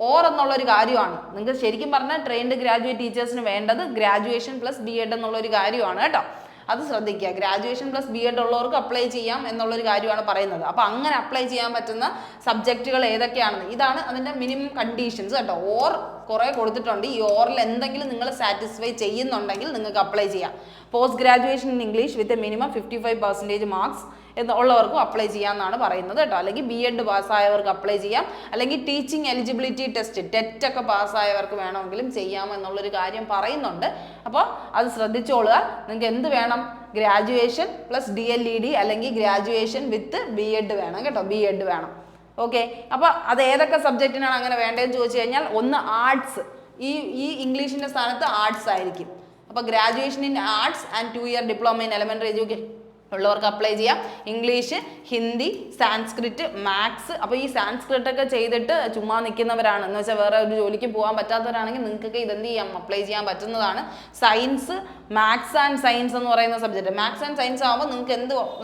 ഓർ എന്നുള്ളൊരു കാര്യമാണ് നിങ്ങൾക്ക് ശരിക്കും പറഞ്ഞാൽ ട്രെയിൻഡ് ഗ്രാജുവേറ്റ് ടീച്ചേഴ്സിന് വേണ്ടത് ഗ്രാജുവേഷൻ പ്ലസ് BEd എന്നുള്ളൊരു കാര്യമാണ് കേട്ടോ. അത് ശ്രദ്ധിക്കുക, ഗ്രാജുവേഷൻ പ്ലസ് BEd ഉള്ളവർക്ക് അപ്ലൈ ചെയ്യാം എന്നുള്ളൊരു കാര്യമാണ് പറയുന്നത്. അപ്പോൾ അങ്ങനെ അപ്ലൈ ചെയ്യാൻ പറ്റുന്ന സബ്ജക്റ്റുകൾ ഏതൊക്കെയാണെന്ന്, ഇതാണ് അതിൻ്റെ മിനിമം കണ്ടീഷൻസ് കേട്ടോ. ഓർ കുറേ കൊടുത്തിട്ടുണ്ട്. ഈ ഓറിൽ എന്തെങ്കിലും നിങ്ങൾ സാറ്റിസ്ഫൈ ചെയ്യുന്നുണ്ടെങ്കിൽ നിങ്ങൾക്ക് അപ്ലൈ ചെയ്യാം. Post graduation in English with minimum 55% marks ഉള്ളവർക്കും അപ്ലൈ ചെയ്യാമെന്നാണ് പറയുന്നത് കേട്ടോ. അല്ലെങ്കിൽ BEd പാസ്സായവർക്ക് അപ്ലൈ ചെയ്യാം, അല്ലെങ്കിൽ ടീച്ചിങ് എലിജിബിലിറ്റി ടെസ്റ്റ്, TET ഒക്കെ പാസ്സായവർക്ക് വേണമെങ്കിലും ചെയ്യാം എന്നുള്ളൊരു കാര്യം പറയുന്നുണ്ട്. അപ്പോൾ അത് ശ്രദ്ധിച്ചോളുക. നിങ്ങൾക്ക് എന്ത് വേണം, ഗ്രാജുവേഷൻ പ്ലസ് DLED അല്ലെങ്കിൽ ഗ്രാജുവേഷൻ വിത്ത് BEd വേണം കേട്ടോ, BEd വേണം. ഓക്കെ, അപ്പോൾ അത് ഏതൊക്കെ സബ്ജക്റ്റിനാണ് അങ്ങനെ വേണ്ടതെന്ന് ചോദിച്ചു കഴിഞ്ഞാൽ, ഒന്ന് ആർട്സ്, ഈ ഇംഗ്ലീഷിൻ്റെ സ്ഥാനത്ത് ആർട്സ് ആയിരിക്കും. അപ്പോൾ graduation in arts and 2 year diploma in elementary education ഉള്ളവർക്ക് അപ്ലൈ ചെയ്യാം. English, Hindi, Sanskrit, maths. അപ്പോൾ ഈ സാൻസ്ക്രിറ്റ് ഒക്കെ ചെയ്തിട്ട് ചുമ്മാ നിൽക്കുന്നവരാണ്, എന്ന് വെച്ചാൽ വേറെ ഒരു ജോലിക്ക് പോകാൻ പറ്റാത്തവരാണെങ്കിൽ നിങ്ങൾക്കൊക്കെ ഇതെന്ത് ചെയ്യാം, അപ്ലൈ ചെയ്യാൻ പറ്റുന്നതാണ്. സയൻസ്, മാത്സ് ആൻഡ് സയൻസ് എന്ന് പറയുന്ന സബ്ജക്റ്റ്. മാത്സ് ആൻഡ് സയൻസ് ആകുമ്പോൾ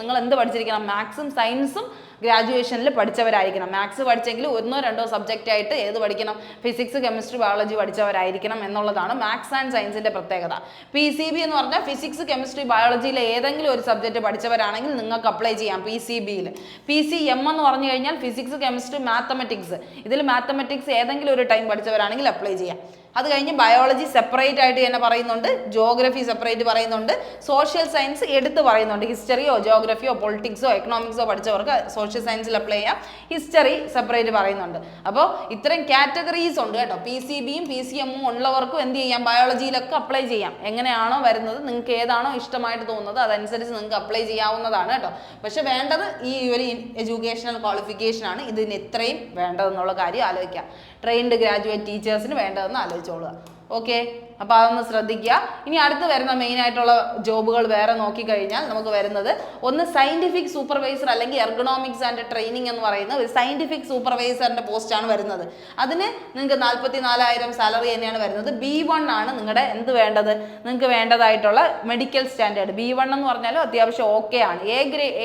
നിങ്ങൾ എന്ത് പഠിച്ചിരിക്കണം? മാത്സും സയൻസും ഗ്രാജുവേഷനിൽ പഠിച്ചവരായിരിക്കണം. മാത്സ് പഠിച്ചെങ്കിൽ 1-2 സബ്ജക്റ്റ് ആയിട്ട് ഏത് പഠിക്കണം? ഫിസിക്സ്, കെമിസ്ട്രി, ബയോളജി പഠിച്ചവരായിരിക്കണം എന്നുള്ളതാണ് മാത്സ് ആൻഡ് സയൻസിന്റെ പ്രത്യേകത. PCB എന്ന് പറഞ്ഞാൽ ഫിസിക്സ്, കെമിസ്ട്രി, ബയോളജിയിലെ ഏതെങ്കിലും ഒരു സബ്ജക്റ്റ് പഠിച്ചവരാണെങ്കിൽ നിങ്ങൾക്ക് അപ്ലൈ ചെയ്യാം PCBയിൽ. PCM എന്ന് പറഞ്ഞു കഴിഞ്ഞാൽ ഫിസിക്സ്, കെമിസ്ട്രി, മാത്തമെറ്റിക്സ്. ഇതിൽ മാത്തമെറ്റിക്സ് ഏതെങ്കിലും ഒരു ടൈം പഠിച്ചവരാണെങ്കിൽ അപ്ലൈ ചെയ്യാം. അത് കഴിഞ്ഞ് ബയോളജി സെപ്പറേറ്റ് ആയിട്ട് തന്നെ പറയുന്നുണ്ട്, ജോഗ്രഫി സെപ്പറേറ്റ് പറയുന്നുണ്ട്, സോഷ്യൽ സയൻസ് എടുത്ത് പറയുന്നുണ്ട്. ഹിസ്റ്ററിയോ ജോഗ്രഫിയോ പൊളിറ്റിക്സോ എക്കണോമിക്സോ പഠിച്ചവർക്ക് സോഷ്യൽ സയൻസിൽ അപ്ലൈ ചെയ്യാം. ഹിസ്റ്ററി സെപ്പറേറ്റ് പറയുന്നുണ്ട്. അപ്പോൾ ഇത്രയും കാറ്റഗറീസ് ഉണ്ട് കേട്ടോ. PCBയും PCMഉം ഉള്ളവർക്കും എന്ത് ചെയ്യാം? ബയോളജിയിലൊക്കെ അപ്ലൈ ചെയ്യാം. എങ്ങനെയാണോ വരുന്നത്, നിങ്ങൾക്ക് ഏതാണോ ഇഷ്ടമായിട്ട് തോന്നുന്നത് അതനുസരിച്ച് നിങ്ങൾക്ക് അപ്ലൈ ചെയ്യാവുന്നതാണ് കേട്ടോ. പക്ഷെ വേണ്ടത് ഈ ഒരു എഡ്യൂക്കേഷണൽ ക്വാളിഫിക്കേഷൻ ആണ്. ഇതിന് ഇത്രയും വേണ്ടതെന്നുള്ള കാര്യം ആലോചിക്കാം. ട്രെയിൻഡ് ഗ്രാജുവേറ്റ് ടീച്ചേഴ്സിന് വേണ്ടതെന്ന് ആലോചിച്ചോളുക. ഓക്കെ, അപ്പോൾ അതൊന്ന് ശ്രദ്ധിക്കുക. ഇനി അടുത്ത് വരുന്ന മെയിൻ ആയിട്ടുള്ള ജോബുകൾ വേറെ നോക്കിക്കഴിഞ്ഞാൽ നമുക്ക് വരുന്നത് ഒന്ന് സയന്റിഫിക് സൂപ്പർവൈസർ അല്ലെങ്കിൽ എർഗണോമിക്സ് ആൻഡ് ട്രെയിനിങ് എന്ന് പറയുന്ന ഒരു സയന്റിഫിക് സൂപ്പർവൈസറിന്റെ പോസ്റ്റാണ് വരുന്നത്. അതിന് നിങ്ങൾക്ക് 44,000 സാലറി തന്നെയാണ് വരുന്നത്. B1 ആണ് നിങ്ങളുടെ എന്ത് വേണ്ടത്? നിങ്ങൾക്ക് വേണ്ടതായിട്ടുള്ള മെഡിക്കൽ സ്റ്റാൻഡേർഡ്. B1 എന്ന് പറഞ്ഞാലും അത്യാവശ്യം ഓക്കെ ആണ്.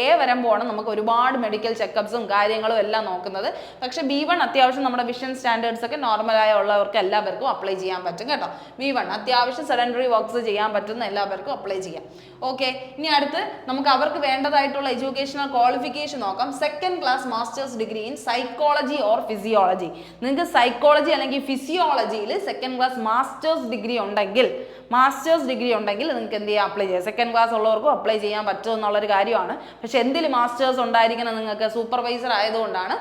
A വരുമ്പോഴാണ് നമുക്ക് ഒരുപാട് മെഡിക്കൽ ചെക്കപ്സും കാര്യങ്ങളും എല്ലാം നോക്കുന്നത്. പക്ഷെ B1 അത്യാവശ്യം നമ്മുടെ വിഷൻ സ്റ്റാൻഡേർഡ്സ് ഒക്കെ നോർമലായ ഉള്ളവർക്ക് എല്ലാവർക്കും അപ്ലൈ ചെയ്യാൻ പറ്റും കേട്ടോ. B1 അത്യാവശ്യം സെഡൻഡറി വർക്ക്സ് ചെയ്യാൻ പറ്റുന്ന എല്ലാവർക്കും അപ്ലൈ ചെയ്യാം. ഓക്കെ, ഇനി അടുത്ത് നമുക്ക് അവർക്ക് വേണ്ടതായിട്ടുള്ള എഡ്യൂക്കേഷണൽ ക്വാളിഫിക്കേഷൻ നോക്കാം. 2nd class masters degree in psychology or physiology. നിങ്ങൾക്ക് സൈക്കോളജി അല്ലെങ്കിൽ ഫിസിയോളജിയിൽ 2nd ക്ലാസ് മാസ്റ്റേഴ്സ് ഡിഗ്രി ഉണ്ടെങ്കിൽ നിങ്ങൾക്ക് എന്ത് ചെയ്യാം? അപ്ലൈ ചെയ്യാം. 2nd ക്ലാസ് ഉള്ളവർക്കും അപ്ലൈ ചെയ്യാൻ പറ്റും എന്നുള്ളൊരു കാര്യമാണ്. പക്ഷെ എന്തിൽ മാസ്റ്റേഴ്സ് ഉണ്ടായിരിക്കണം? നിങ്ങൾക്ക് സൂപ്പർവൈസർ ആയതുകൊണ്ടാണ്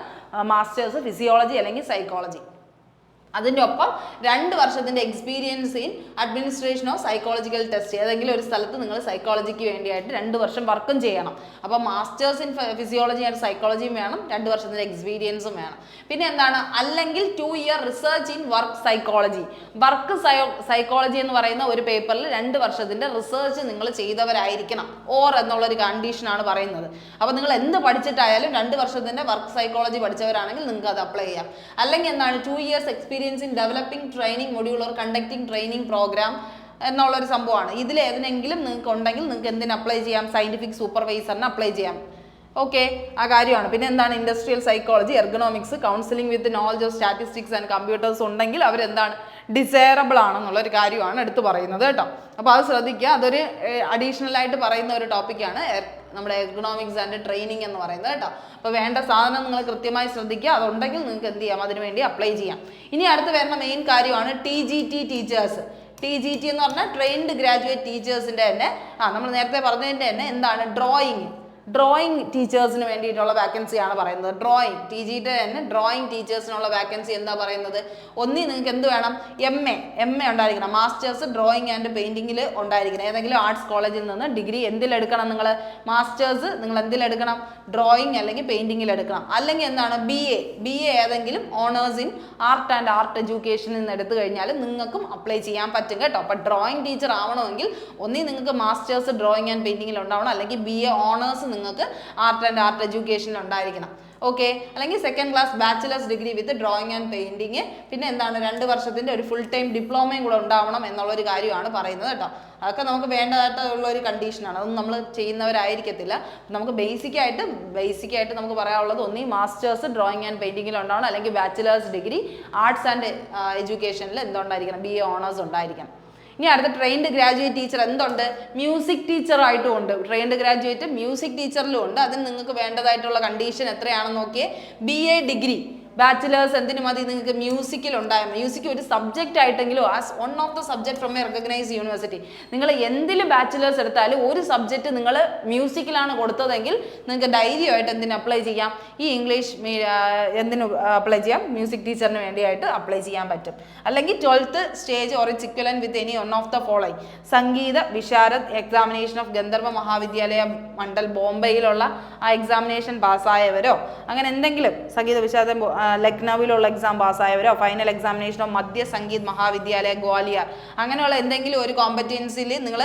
മാസ്റ്റേഴ്സ് ഫിസിയോളജി അല്ലെങ്കിൽ സൈക്കോളജി. അതിൻ്റെ ഒപ്പം 2 വർഷത്തിൻ്റെ experience in administration of psychological test. ഏതെങ്കിലും ഒരു സ്ഥലത്ത് നിങ്ങൾ സൈക്കോളജിക്ക് വേണ്ടിയായിട്ട് 2 വർഷം വർക്കും ചെയ്യണം. അപ്പോൾ മാസ്റ്റേഴ്സ് ഇൻ ഫിസിയോളജി ആൻഡ് സൈക്കോളജിയും വേണം, 2 വർഷത്തിൻ്റെ എക്സ്പീരിയൻസും വേണം. പിന്നെ എന്താണ്? അല്ലെങ്കിൽ 2 year research in work psychology. Work psychology എന്ന് പറയുന്ന ഒരു പേപ്പറിൽ 2 വർഷത്തിൻ്റെ റിസർച്ച് നിങ്ങൾ ചെയ്തവരായിരിക്കണം. ഓർ എന്നുള്ളൊരു കണ്ടീഷനാണ് പറയുന്നത്. അപ്പോൾ നിങ്ങൾ എന്ത് പഠിച്ചിട്ടായാലും 2 വർഷത്തിൻ്റെ വർക്ക് സൈക്കോളജി പഠിച്ചവരാണെങ്കിൽ നിങ്ങൾക്ക് അത് അപ്ലൈ ചെയ്യാം. അല്ലെങ്കിൽ എന്താണ്? 2 years experience in developing training module or conducting training programme എന്നുള്ളൊരു സംഭവമാണ്. ഇതിൽ ഏതെങ്കിലും നിങ്ങൾക്ക് ഉണ്ടെങ്കിൽ നിങ്ങൾക്ക് എന്തിന് അപ്ലൈ ചെയ്യാം? സയന്റിഫിക് സൂപ്പർവൈസറിന് അപ്ലൈ ചെയ്യാം. ഓക്കെ, ആ കാര്യമാണ്. പിന്നെ എന്താണ്? Industrial psychology, ergonomics, counselling with knowledge of statistics and computers ഉണ്ടെങ്കിൽ അവരെന്താണ്? ഡിസൈറബിൾ ആണെന്നുള്ളൊരു കാര്യമാണ് എടുത്തു പറയുന്നത് കേട്ടോ. അപ്പോൾ അത് ശ്രദ്ധിക്കുക. അതൊരു അഡീഷണൽ ആയിട്ട് പറയുന്ന ഒരു ടോപ്പിക്കാണ് നമ്മുടെ എക്കണോമിക്സ് ആൻഡ് ട്രെയിനിങ് എന്ന് പറയുന്നത് കേട്ടോ. അപ്പോൾ വേണ്ട സാധനം നിങ്ങൾ കൃത്യമായി ശ്രദ്ധിക്കുക. അതുണ്ടെങ്കിൽ നിങ്ങൾക്ക് എന്ത് ചെയ്യാം? അതിനുവേണ്ടി അപ്ലൈ ചെയ്യാം. ഇനി അടുത്ത് വരുന്ന മെയിൻ കാര്യമാണ് TGT ടീച്ചേഴ്സ്. TGT എന്ന് പറഞ്ഞാൽ ട്രെയിൻഡ് ഗ്രാജുവേറ്റ് ടീച്ചേഴ്സിൻ്റെ തന്നെ നമ്മൾ നേരത്തെ പറഞ്ഞതിൻ്റെ തന്നെ എന്താണ്? ഡ്രോയിങ് ടീച്ചേഴ്സിന് വേണ്ടിയിട്ടുള്ള വാക്കൻസിയാണ് പറയുന്നത്. ഡ്രോയിങ് TGT തന്നെ ഡ്രോയിങ് ടീച്ചേഴ്സിനുള്ള വാക്കൻസി എന്താ പറയുന്നത്? ഒന്നി നിങ്ങൾക്ക് എന്ത് വേണം? MA ഉണ്ടായിരിക്കണം. മാസ്റ്റേഴ്സ് ഡ്രോയിങ് ആൻഡ് പെയിൻറ്റിങ്ങിൽ ഉണ്ടായിരിക്കണം. ഏതെങ്കിലും ആർട്സ് കോളേജിൽ നിന്ന് ഡിഗ്രി എന്തിലെടുക്കണം? നിങ്ങൾ മാസ്റ്റേഴ്സ് നിങ്ങൾ എന്തിലെടുക്കണം? ഡ്രോയിങ് അല്ലെങ്കിൽ പെയിൻറ്റിങ്ങിൽ എടുക്കണം. അല്ലെങ്കിൽ എന്താണ്? BA ഏതെങ്കിലും honours in art and art എഡ്യൂക്കേഷനിൽ നിന്ന് എടുത്തു കഴിഞ്ഞാൽ നിങ്ങൾക്കും അപ്ലൈ ചെയ്യാൻ പറ്റും കേട്ടോ. അപ്പോൾ ഡ്രോയിങ് ടീച്ചർ ആവണമെങ്കിൽ ഒന്നി നിങ്ങൾക്ക് മാസ്റ്റേഴ്സ് ഡ്രോയിങ് ആൻഡ് പെയിൻറ്റിങ്ങിൽ ഉണ്ടാവണം, അല്ലെങ്കിൽ BA ഓണേഴ്സ് നിങ്ങൾക്ക് ആർട്ട് ആൻഡ് ആർട്ട് എഡ്യൂക്കേഷനിൽ ഉണ്ടായിരിക്കണം. ഓക്കെ, അല്ലെങ്കിൽ 2nd class bachelors degree with drawing and painting. പിന്നെ എന്താണ്? 2 വർഷത്തിൻ്റെ ഒരു ഫുൾ ടൈം ഡിപ്ലോമയും കൂടെ ഉണ്ടാവണം എന്നുള്ളൊരു കാര്യമാണ് പറയുന്നത് കേട്ടോ. അതൊക്കെ നമുക്ക് വേണ്ടതായിട്ടുള്ള ഒരു കണ്ടീഷനാണ്. അതൊന്നും നമ്മൾ ചെയ്യുന്നവരായിരിക്കത്തില്ല. നമുക്ക് ബേസിക് ആയിട്ട് നമുക്ക് പറയാനുള്ളത് ഒന്നീ മാസ്റ്റേഴ്സ് ഡ്രോയിങ് ആൻഡ് പെയിൻറ്റിങ്ങിൽ ഉണ്ടാവണം, അല്ലെങ്കിൽ ബാച്ചിലേഴ്സ് ഡിഗ്രി ആർട്സ് ആൻഡ് എഡ്യൂക്കേഷനിൽ എന്തുണ്ടായിരിക്കണം? BA ഓണേഴ്സ് ഉണ്ടായിരിക്കണം. ഇനി അടുത്ത ട്രെയിൻഡ് ഗ്രാജുവേറ്റ് ടീച്ചർ എന്തുണ്ട്? മ്യൂസിക് ടീച്ചറായിട്ടും ഉണ്ട്. ട്രെയിൻഡ് ഗ്രാജുവേറ്റ് മ്യൂസിക് ടീച്ചറിലും ഉണ്ട്. അതിന് നിങ്ങൾക്ക് വേണ്ടതായിട്ടുള്ള കണ്ടീഷൻ എത്രയാണെന്ന് നോക്കിയേ. BA ഡിഗ്രി ബാച്ചിലേഴ്സ് എന്തിനു മതി? നിങ്ങൾക്ക് മ്യൂസിക്കിൽ ഉണ്ടായാൽ മ്യൂസിക് ഒരു സബ്ജക്റ്റ് ആയിട്ടെങ്കിലും as one of the subject from a recognised university. നിങ്ങൾ എന്തിലും ബാച്ചിലേഴ്സ് എടുത്താലും ഒരു സബ്ജക്റ്റ് നിങ്ങൾ മ്യൂസിക്കിലാണ് കൊടുത്തതെങ്കിൽ നിങ്ങൾക്ക് ധൈര്യമായിട്ട് എന്തിനു അപ്ലൈ ചെയ്യാം? ഈ ഇംഗ്ലീഷ് എന്തിനു അപ്ലൈ ചെയ്യാം? മ്യൂസിക് ടീച്ചറിന് വേണ്ടിയായിട്ട് അപ്ലൈ ചെയ്യാൻ പറ്റും. അല്ലെങ്കിൽ 12th stage or equivalent with any one of the following. Sangeet Visharad examination of Gandharva Mahavidyalaya Mandal ബോംബെയിലുള്ള ആ എക്സാമിനേഷൻ പാസ്സായവരോ അങ്ങനെ എന്തെങ്കിലും, സംഗീത വിശാരദ ലക്നൌവിലുള്ള എക്സാം പാസ്സായവരോ, ഫൈനൽ എക്സാമിനേഷനോ മധ്യ സംഗീത് മഹാവിദ്യാലയ ഗ്വാലിയർ അങ്ങനെയുള്ള എന്തെങ്കിലും ഒരു കോമ്പറ്റൻസിൽ നിങ്ങൾ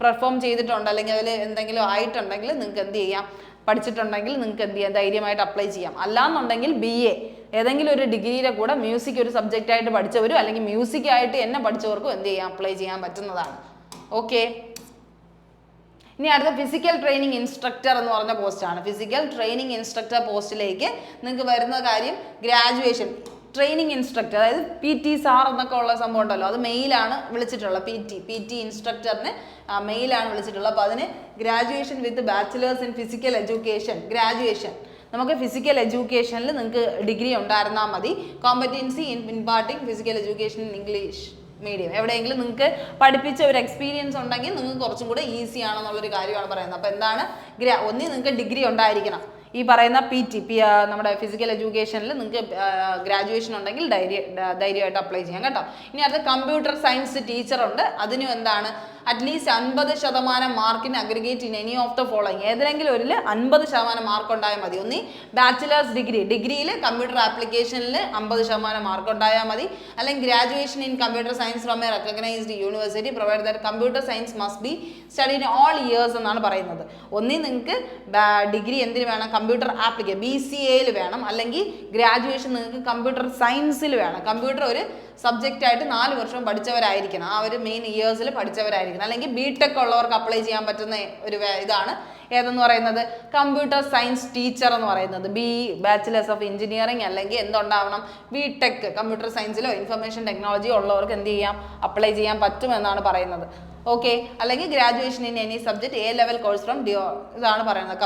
പെർഫോം ചെയ്തിട്ടുണ്ട്, അല്ലെങ്കിൽ അതിൽ എന്തെങ്കിലും ആയിട്ടുണ്ടെങ്കിൽ നിങ്ങൾക്ക് എന്ത് ചെയ്യാം? പഠിച്ചിട്ടുണ്ടെങ്കിൽ നിങ്ങൾക്ക് എന്ത് ചെയ്യാം? ധൈര്യമായിട്ട് അപ്ലൈ ചെയ്യാം. അല്ലാന്നുണ്ടെങ്കിൽ BA ഏതെങ്കിലും ഒരു ഡിഗ്രിയുടെ കൂടെ മ്യൂസിക് ഒരു സബ്ജക്റ്റായിട്ട് പഠിച്ചവരും അല്ലെങ്കിൽ മ്യൂസിക്കായിട്ട് തന്നെ പഠിച്ചവർക്കും എന്ത് ചെയ്യാം? അപ്ലൈ ചെയ്യാൻ പറ്റുന്നതാണ്. ഓക്കെ. ഇനി അടുത്ത ഫിസിക്കൽ ട്രെയിനിങ് ഇൻസ്ട്രക്ടർ എന്ന് പറഞ്ഞ പോസ്റ്റാണ്. ഫിസിക്കൽ ട്രെയിനിങ് ഇൻസ്ട്രക്ടർ പോസ്റ്റിലേക്ക് നിങ്ങൾക്ക് വരുന്ന കാര്യം ഗ്രാജുവേഷൻ ട്രെയിനിങ് ഇൻസ്ട്രക്ടർ, അതായത് PT സാർ എന്നൊക്കെ ഉള്ള സംഭവം ഉണ്ടല്ലോ, അത് മെയിലാണ് വിളിച്ചിട്ടുള്ളത്. PT ഇൻസ്ട്രക്ടറിന് മെയിലാണ് വിളിച്ചിട്ടുള്ളത്. അപ്പോൾ അതിന് graduation with bachelors in physical education. Graduation നമുക്ക് ഫിസിക്കൽ എഡ്യൂക്കേഷനിൽ നിങ്ങൾക്ക് ഡിഗ്രി ഉണ്ടായിരുന്നാൽ മതി. Competency in imparting physical education in English medium. എവിടെയെങ്കിലും നിങ്ങൾക്ക് പഠിപ്പിച്ച ഒരു എക്സ്പീരിയൻസ് ഉണ്ടെങ്കിൽ നിങ്ങൾക്ക് കുറച്ചും കൂടെ ഈസി ആണെന്നുള്ളൊരു കാര്യമാണ് പറയുന്നത്. അപ്പോൾ എന്താണ്, ഒന്നി നിങ്ങൾക്ക് ഡിഗ്രി ഉണ്ടായിരിക്കണം. ഈ പറയുന്ന നമ്മുടെ ഫിസിക്കൽ എഡ്യൂക്കേഷനിൽ നിങ്ങൾക്ക് ഗ്രാജുവേഷൻ ഉണ്ടെങ്കിൽ ധൈര്യമായിട്ട് അപ്ലൈ ചെയ്യാം കേട്ടോ. ഇനി അടുത്ത കമ്പ്യൂട്ടർ സയൻസ് ടീച്ചർ ഉണ്ട്. അതിനും എന്താണ്, അറ്റ്ലീസ്റ്റ് 50% മാർക്കിന് aggregate in any of the following. ഏതെങ്കിലും ഒരു 50% മാർക്ക് ഉണ്ടായാൽ മതി. ഒന്നി ബാച്ചിലേഴ്സ് ഡിഗ്രിയിൽ കമ്പ്യൂട്ടർ ആപ്ലിക്കേഷനിൽ 50% മാർക്ക് ഉണ്ടായാൽ മതി, അല്ലെങ്കിൽ graduation in computer science from a recognised university provide that computer science must be study in all years എന്നാണ് പറയുന്നത്. ഒന്നി നിങ്ങൾക്ക് ഡിഗ്രി എന്തിന് വേണം, കമ്പ്യൂട്ടർ ആപ്ലിക്കേഷൻ BCAയിൽ വേണം, അല്ലെങ്കിൽ ഗ്രാജുവേഷൻ നിങ്ങൾക്ക് കമ്പ്യൂട്ടർ സയൻസിൽ വേണം. കമ്പ്യൂട്ടർ ഒരു സബ്ജക്റ്റ് ആയിട്ട് 4 വർഷം പഠിച്ചവരായിരിക്കണം, ആ ഒരു മെയിൻ ഇയേഴ്സിൽ പഠിച്ചവരായിരിക്കണം. അല്ലെങ്കിൽ BTech ഉള്ളവർക്ക് അപ്ലൈ ചെയ്യാൻ പറ്റുന്ന ഒരു ഇതാണ് ഏതെന്ന് പറയുന്നത്, കമ്പ്യൂട്ടർ സയൻസ് ടീച്ചർ എന്ന് പറയുന്നത്. ബാച്ചിലേഴ്സ് ഓഫ് എഞ്ചിനീയറിംഗ് അല്ലെങ്കിൽ എന്തുണ്ടാവണം, BTech കമ്പ്യൂട്ടർ സയൻസിലോ ഇൻഫർമേഷൻ ടെക്നോളജിയോ ഉള്ളവർക്ക് എന്ത് ചെയ്യാം, അപ്ലൈ ചെയ്യാൻ പറ്റുമെന്നാണ് പറയുന്നത്. ഓക്കെ. അല്ലെങ്കിൽ graduation in any subject A-level course from ഇതാണ് പറയുന്നത്,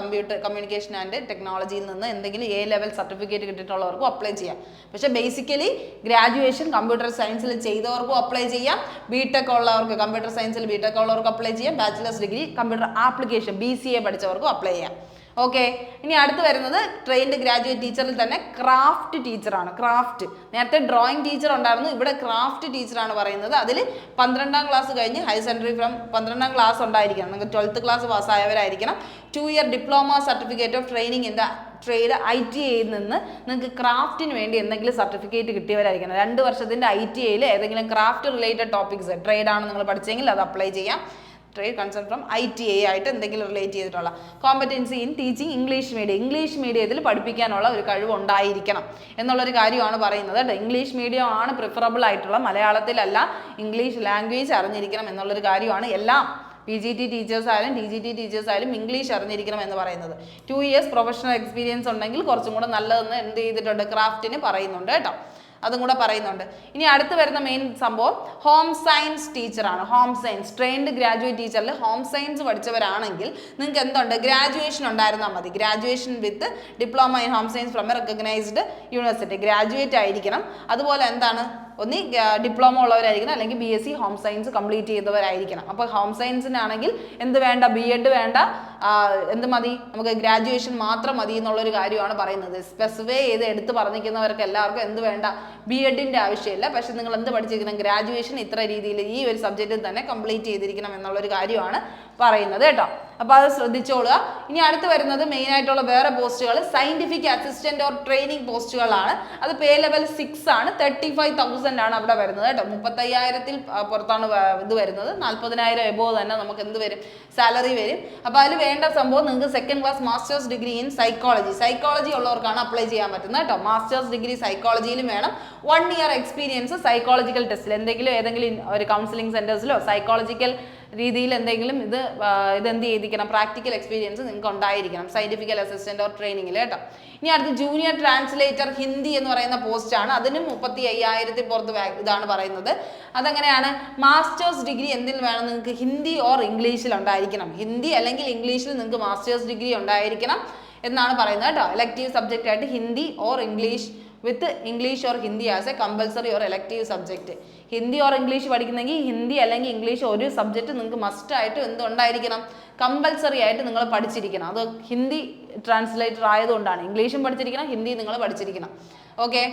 കമ്മ്യൂണിക്കേഷൻ ആൻഡ് ടെക്നോളജിയിൽ നിന്ന് എന്തെങ്കിലും A-level സർട്ടിഫിക്കറ്റ് കിട്ടിയിട്ടുള്ളവർക്കും അപ്ലൈ ചെയ്യാം. പക്ഷേ ബേസിക്കലി ഗ്രാജുവേഷൻ കമ്പ്യൂട്ടർ സയൻസിൽ ചെയ്തവർക്കും അപ്ലൈ ചെയ്യാം, BTech ഉള്ളവർക്ക് കമ്പ്യൂട്ടർ സയൻസിൽ BTech ഉള്ളവർക്കും അപ്ലൈ ചെയ്യാം, bachelors degree computer application BCA പഠിച്ചവർക്കും അപ്ലൈ ചെയ്യാം. ഓക്കെ. ഇനി അടുത്ത് വരുന്നത് ട്രെയിൻഡ് ഗ്രാജുവേറ്റ് ടീച്ചറിൽ തന്നെ ക്രാഫ്റ്റ് ടീച്ചറാണ്. ക്രാഫ്റ്റ്, നേരത്തെ ഡ്രോയിങ് ടീച്ചർ ഉണ്ടായിരുന്നു, ഇവിടെ ക്രാഫ്റ്റ് ടീച്ചറാണ് പറയുന്നത്. അതിൽ 12ാം ക്ലാസ് കഴിഞ്ഞ് ഹയർ സെക്കൻഡറി ഫ്രം 12ാം ക്ലാസ് ഉണ്ടായിരിക്കണം, നിങ്ങൾക്ക് 12th ക്ലാസ് പാസ്സായവരായിരിക്കണം. 2 year diploma certificate of training in the trade ITAയിൽ നിന്ന് നിങ്ങൾക്ക് ക്രാഫ്റ്റിന് വേണ്ടി എന്തെങ്കിലും സർട്ടിഫിക്കറ്റ് കിട്ടിയവരായിരിക്കണം. 2 വർഷത്തിൻ്റെ ITAയിൽ ഏതെങ്കിലും ക്രാഫ്റ്റ് റിലേറ്റഡ് ടോപ്പിക്സ് ട്രേഡാണ് നിങ്ങൾ പഠിച്ചെങ്കിൽ അത് അപ്ലൈ ചെയ്യാം. ട്രേഡ് കൺസേൺ ഫ്രം ITA ആയിട്ട് എന്തെങ്കിലും റിലേറ്റ് ചെയ്തിട്ടുള്ള കോമ്പറ്റൻസി ഇൻ ടീച്ചിങ് ഇംഗ്ലീഷ് മീഡിയത്തിൽ പഠിപ്പിക്കാനുള്ള ഒരു കഴിവ് ഉണ്ടായിരിക്കണം എന്നുള്ളൊരു കാര്യമാണ് പറയുന്നത് കേട്ടോ. ഇംഗ്ലീഷ് മീഡിയം ആണ് പ്രിഫറബിൾ ആയിട്ടുള്ള, മലയാളത്തിലല്ല, ഇംഗ്ലീഷ് ലാംഗ്വേജ് അറിഞ്ഞിരിക്കണം എന്നുള്ളൊരു കാര്യമാണ്. എല്ലാം PGT ടീച്ചേഴ്സ് ആയാലും TGT ടീച്ചേഴ്സ് ആയാലും ഇംഗ്ലീഷ് അറിഞ്ഞിരിക്കണം എന്ന് പറയുന്നത്. 2 ഇയേഴ്സ് പ്രൊഫഷണൽ എക്സ്പീരിയൻസ് ഉണ്ടെങ്കിൽ കുറച്ചും കൂടെ നല്ലതെന്ന് എന്ത് ചെയ്തിട്ടുണ്ട്, ക്രാഫ്റ്റിന് പറയുന്നുണ്ട് കേട്ടോ, അതും കൂടെ പറയുന്നുണ്ട്. ഇനി അടുത്ത് വരുന്ന മെയിൻ സംഭവം ഹോം സയൻസ് ടീച്ചറാണ്. ഹോം സയൻസ് ട്രെയിൻഡ് ഗ്രാജുവേറ്റ് ടീച്ചറിൽ ഹോം സയൻസ് പഠിച്ചവരാണെങ്കിൽ നിങ്ങൾക്ക് എന്തുണ്ട്, ഗ്രാജുവേഷൻ ഉണ്ടായിരുന്നാൽ മതി. Graduation with diploma in home science from a recognised university, graduate ആയിരിക്കണം. അതുപോലെ എന്താണ്, ഒന്നി ഡിപ്ലോമ ഉള്ളവരായിരിക്കണം, അല്ലെങ്കിൽ BSc ഹോം സയൻസ് കംപ്ലീറ്റ് ചെയ്തവരായിരിക്കണം. അപ്പോൾ ഹോം സയൻസിനാണെങ്കിൽ എന്ത് വേണ്ട, B.Ed വേണ്ട, എന്ത് മതി, നമുക്ക് ഗ്രാജുവേഷൻ മാത്രം മതി എന്നുള്ളൊരു കാര്യമാണ് പറയുന്നത്. സ്പെസിഫൈ ചെയ്ത് എടുത്ത് പറഞ്ഞിരിക്കുന്നവർക്ക് എല്ലാവർക്കും എന്ത് വേണ്ട, B.Edൻ്റെ ആവശ്യമില്ല. പക്ഷെ നിങ്ങൾ എന്ത് പഠിച്ചിരിക്കണം, ഗ്രാജുവേഷൻ ഇത്ര രീതിയിൽ ഈ ഒരു സബ്ജക്റ്റിൽ തന്നെ കംപ്ലീറ്റ് ചെയ്തിരിക്കണം എന്നുള്ളൊരു കാര്യമാണ് പറയുന്നത് കേട്ടോ. അപ്പോൾ അത് ശ്രദ്ധിച്ചോളുക. ഇനി അടുത്ത് വരുന്നത് മെയിൻ ആയിട്ടുള്ള വേറെ പോസ്റ്റുകൾ സയന്റിഫിക് അസിസ്റ്റന്റ് ഓർ ട്രെയിനിങ് പോസ്റ്റുകളാണ്. അത് പേ ലെവൽ 6 ആണ്, 35,000 ആണ് അവിടെ വരുന്നത് കേട്ടോ. 35,000 പുറത്താണ് ഇത് വരുന്നത്. 40,000 എബോവ് തന്നെ നമുക്ക് എന്ത് വരും, സാലറി വരും. അപ്പോൾ അതിൽ വേണ്ട സംഭവം നിങ്ങൾക്ക് 2nd class masters degree in psychology ഉള്ളവർക്കാണ് അപ്ലൈ ചെയ്യാൻ പറ്റുന്നത് കേട്ടോ. മാസ്റ്റേഴ്സ് ഡിഗ്രി സൈക്കോളജിയിലും വേണം. 1 ഇയർ എക്സ്പീരിയൻസ് ഏതെങ്കിലും ഒരു കൗൺസിലിംഗ് സെന്റേഴ്സിലോ സൈക്കോളജിക്കൽ രീതിയിൽ എന്തെങ്കിലും ഇതെന്ത് ചെയ്തിരിക്കണം, പ്രാക്ടിക്കൽ എക്സ്പീരിയൻസ് നിങ്ങൾക്ക് ഉണ്ടായിരിക്കണം സയന്റിഫിക്കൽ അസിസ്റ്റന്റ് ഓർ ട്രെയിനിങ്ങിൽ കേട്ടോ. ഇനി അടുത്ത് ജൂനിയർ ട്രാൻസ്ലേറ്റർ ഹിന്ദി എന്ന് പറയുന്ന പോസ്റ്റാണ്. അതിനും 35,000 പുറത്ത് ഇതാണ് പറയുന്നത്. അതെങ്ങനെയാണ്, മാസ്റ്റേഴ്സ് ഡിഗ്രി എന്തിൽ വേണം നിങ്ങൾക്ക്, ഹിന്ദി ഓർ ഇംഗ്ലീഷിൽ ഉണ്ടായിരിക്കണം. ഹിന്ദി അല്ലെങ്കിൽ ഇംഗ്ലീഷിൽ നിങ്ങൾക്ക് മാസ്റ്റേഴ്സ് ഡിഗ്രി ഉണ്ടായിരിക്കണം എന്നാണ് പറയുന്നത് കേട്ടോ. എലക്റ്റീവ് സബ്ജക്റ്റ് ആയിട്ട് Hindi or English with English or Hindi as a compulsory or elective subject. Hindi or English പഠിക്കുന്നെങ്കിൽ ഹിന്ദി അല്ലെങ്കിൽ ഇംഗ്ലീഷ് ഒരു സബ്ജക്റ്റ് നിങ്ങൾക്ക് മസ്റ്റായിട്ട് എന്തുണ്ടായിരിക്കണം, കമ്പൽസറി ആയിട്ട് നിങ്ങൾ പഠിച്ചിരിക്കണം. അത് ഹിന്ദി ട്രാൻസ്ലേറ്റർ ആയതുകൊണ്ടാണ്. ഇംഗ്ലീഷും പഠിച്ചിരിക്കണം, ഹിന്ദി നിങ്ങൾ പഠിച്ചിരിക്കണം. Okay.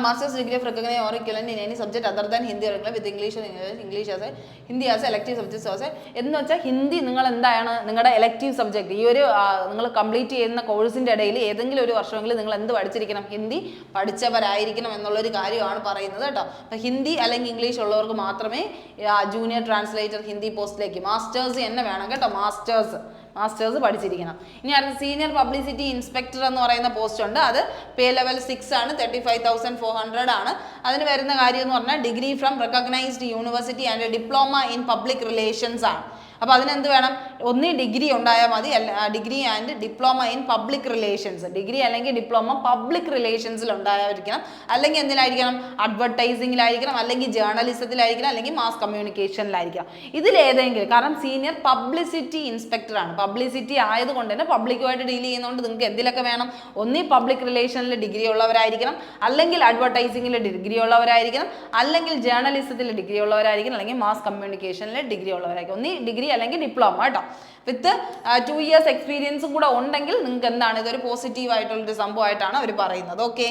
Masters degree of recognise or equivalent in any subject other than Hindi or with English as Hindi as elective subjects as എന്ന് വെച്ചാൽ ഹിന്ദി നിങ്ങൾ എന്താണ് നിങ്ങളുടെ എലക്റ്റീവ് സബ്ജക്ട്. ഈ ഒരു നിങ്ങൾ കംപ്ലീറ്റ് ചെയ്യുന്ന കോഴ്സിൻ്റെ ഇടയിൽ ഏതെങ്കിലും ഒരു വർഷമെങ്കിലും നിങ്ങൾ എന്ത് പഠിച്ചിരിക്കണം, ഹിന്ദി പഠിച്ചവരായിരിക്കണം എന്നുള്ളൊരു കാര്യമാണ് പറയുന്നത് കേട്ടോ. അപ്പോൾ ഹിന്ദി അല്ലെങ്കിൽ ഇംഗ്ലീഷ് ഉള്ളവർക്ക് മാത്രമേ ജൂനിയർ ട്രാൻസ്ലേറ്റർ ഹിന്ദി പോസ്റ്റിലേക്ക് മാസ്റ്റേഴ്സ് തന്നെ വേണം കേട്ടോ. മാസ്റ്റേഴ്സ് പഠിച്ചിരിക്കണം. ഇനി അടുത്ത സീനിയർ പബ്ലിസിറ്റി ഇൻസ്പെക്ടർ എന്ന് പറയുന്ന പോസ്റ്റ് ഉണ്ട്. അത് പേ ലെവൽ 6 ആണ്, 35,400 ആണ്. അതിന് വരുന്ന കാര്യം എന്ന് പറഞ്ഞാൽ degree from recognised university and diploma in public relations ആണ്. അപ്പോൾ അതിനെന്ത് വേണം? ഒന്നീ ഡിഗ്രി ഉണ്ടായാൽ മതി, degree and diploma in public relations, degree അല്ലെങ്കിൽ ഡിപ്ലോമ പബ്ലിക് റിലേഷൻസിൽ ഉണ്ടായിരിക്കണം, അല്ലെങ്കിൽ എന്തിലായിരിക്കണം? അഡ്വർടൈസിങ്ങിലായിരിക്കണം, അല്ലെങ്കിൽ ജേർണലിസത്തിലായിരിക്കണം, അല്ലെങ്കിൽ മാസ് കമ്മ്യൂണിക്കേഷനിലായിരിക്കണം. ഇതിലേതെങ്കിലും, കാരണം സീനിയർ പബ്ലിസിറ്റി ഇൻസ്പെക്ടർ ആണ്, പബ്ലിസിറ്റി ആയതുകൊണ്ട് തന്നെ പബ്ലിക്കുമായിട്ട് ഡീൽ ചെയ്യുന്നതുകൊണ്ട് നിങ്ങൾക്ക് എന്തിലൊക്കെ വേണം? ഒന്നീ പബ്ലിക് റിലേഷനിൽ ഡിഗ്രി ഉള്ളവരായിരിക്കണം, അല്ലെങ്കിൽ അഡ്വർടൈസിങ്ങിൽ ഡിഗ്രി ഉള്ളവരായിരിക്കണം, അല്ലെങ്കിൽ ജേർണലിസത്തിൽ ഡിഗ്രി ഉള്ളവരായിരിക്കണം, അല്ലെങ്കിൽ മാസ് കമ്മ്യൂണിക്കേഷനിൽ ഡിഗ്രി ഉള്ളവരായിരിക്കും. ഒന്നീ ഡിഗ്രി അല്ലെങ്കിൽ ഡിപ്ലോമ കേട്ടോ. വിത്ത് 2 years എക്സ്പീരിയൻസും കൂടെ ഉണ്ടെങ്കിൽ നിങ്ങൾക്ക് എന്താണ്? ഇതൊരു പോസിറ്റീവ് ആയിട്ടുള്ളൊരു സംഭവമായിട്ടാണ് അവർ പറയുന്നത്. ഓക്കെ,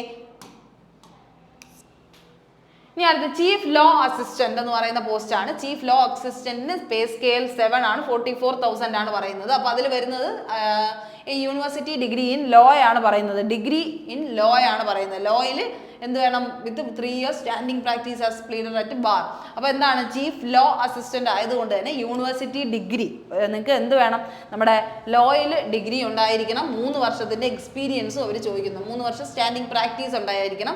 ഇനി അടുത്ത ചീഫ് ലോ അസിസ്റ്റന്റ് എന്ന് പറയുന്ന പോസ്റ്റ് ആണ്. ചീഫ് ലോ അസിസ്റ്റന്റിന് പേ സ്കെയിൽ 7 ആണ്, 44,000 ആണ് പറയുന്നത്. അപ്പോൾ അതിൽ വരുന്നത് യൂണിവേഴ്സിറ്റി ഡിഗ്രി ഇൻ ലോ ആണ് പറയുന്നത്, ഡിഗ്രി ഇൻ ലോ ആണ് പറയുന്നത്. ലോയിൽ എന്ത് വേണം? വിത്ത് 3 years standing practice as pleader at bar. അപ്പോൾ എന്താണ്? ചീഫ് ലോ അസിസ്റ്റന്റ് ആയതുകൊണ്ട് തന്നെ യൂണിവേഴ്സിറ്റി ഡിഗ്രി നിങ്ങൾക്ക് എന്ത് വേണം? നമ്മുടെ ലോയിൽ ഡിഗ്രി ഉണ്ടായിരിക്കണം, 3 വർഷത്തിന്റെ എക്സ്പീരിയൻസും അവർ ചോദിക്കുന്നു, 3 വർഷം സ്റ്റാൻഡിംഗ് പ്രാക്ടീസ് ഉണ്ടായിരിക്കണം.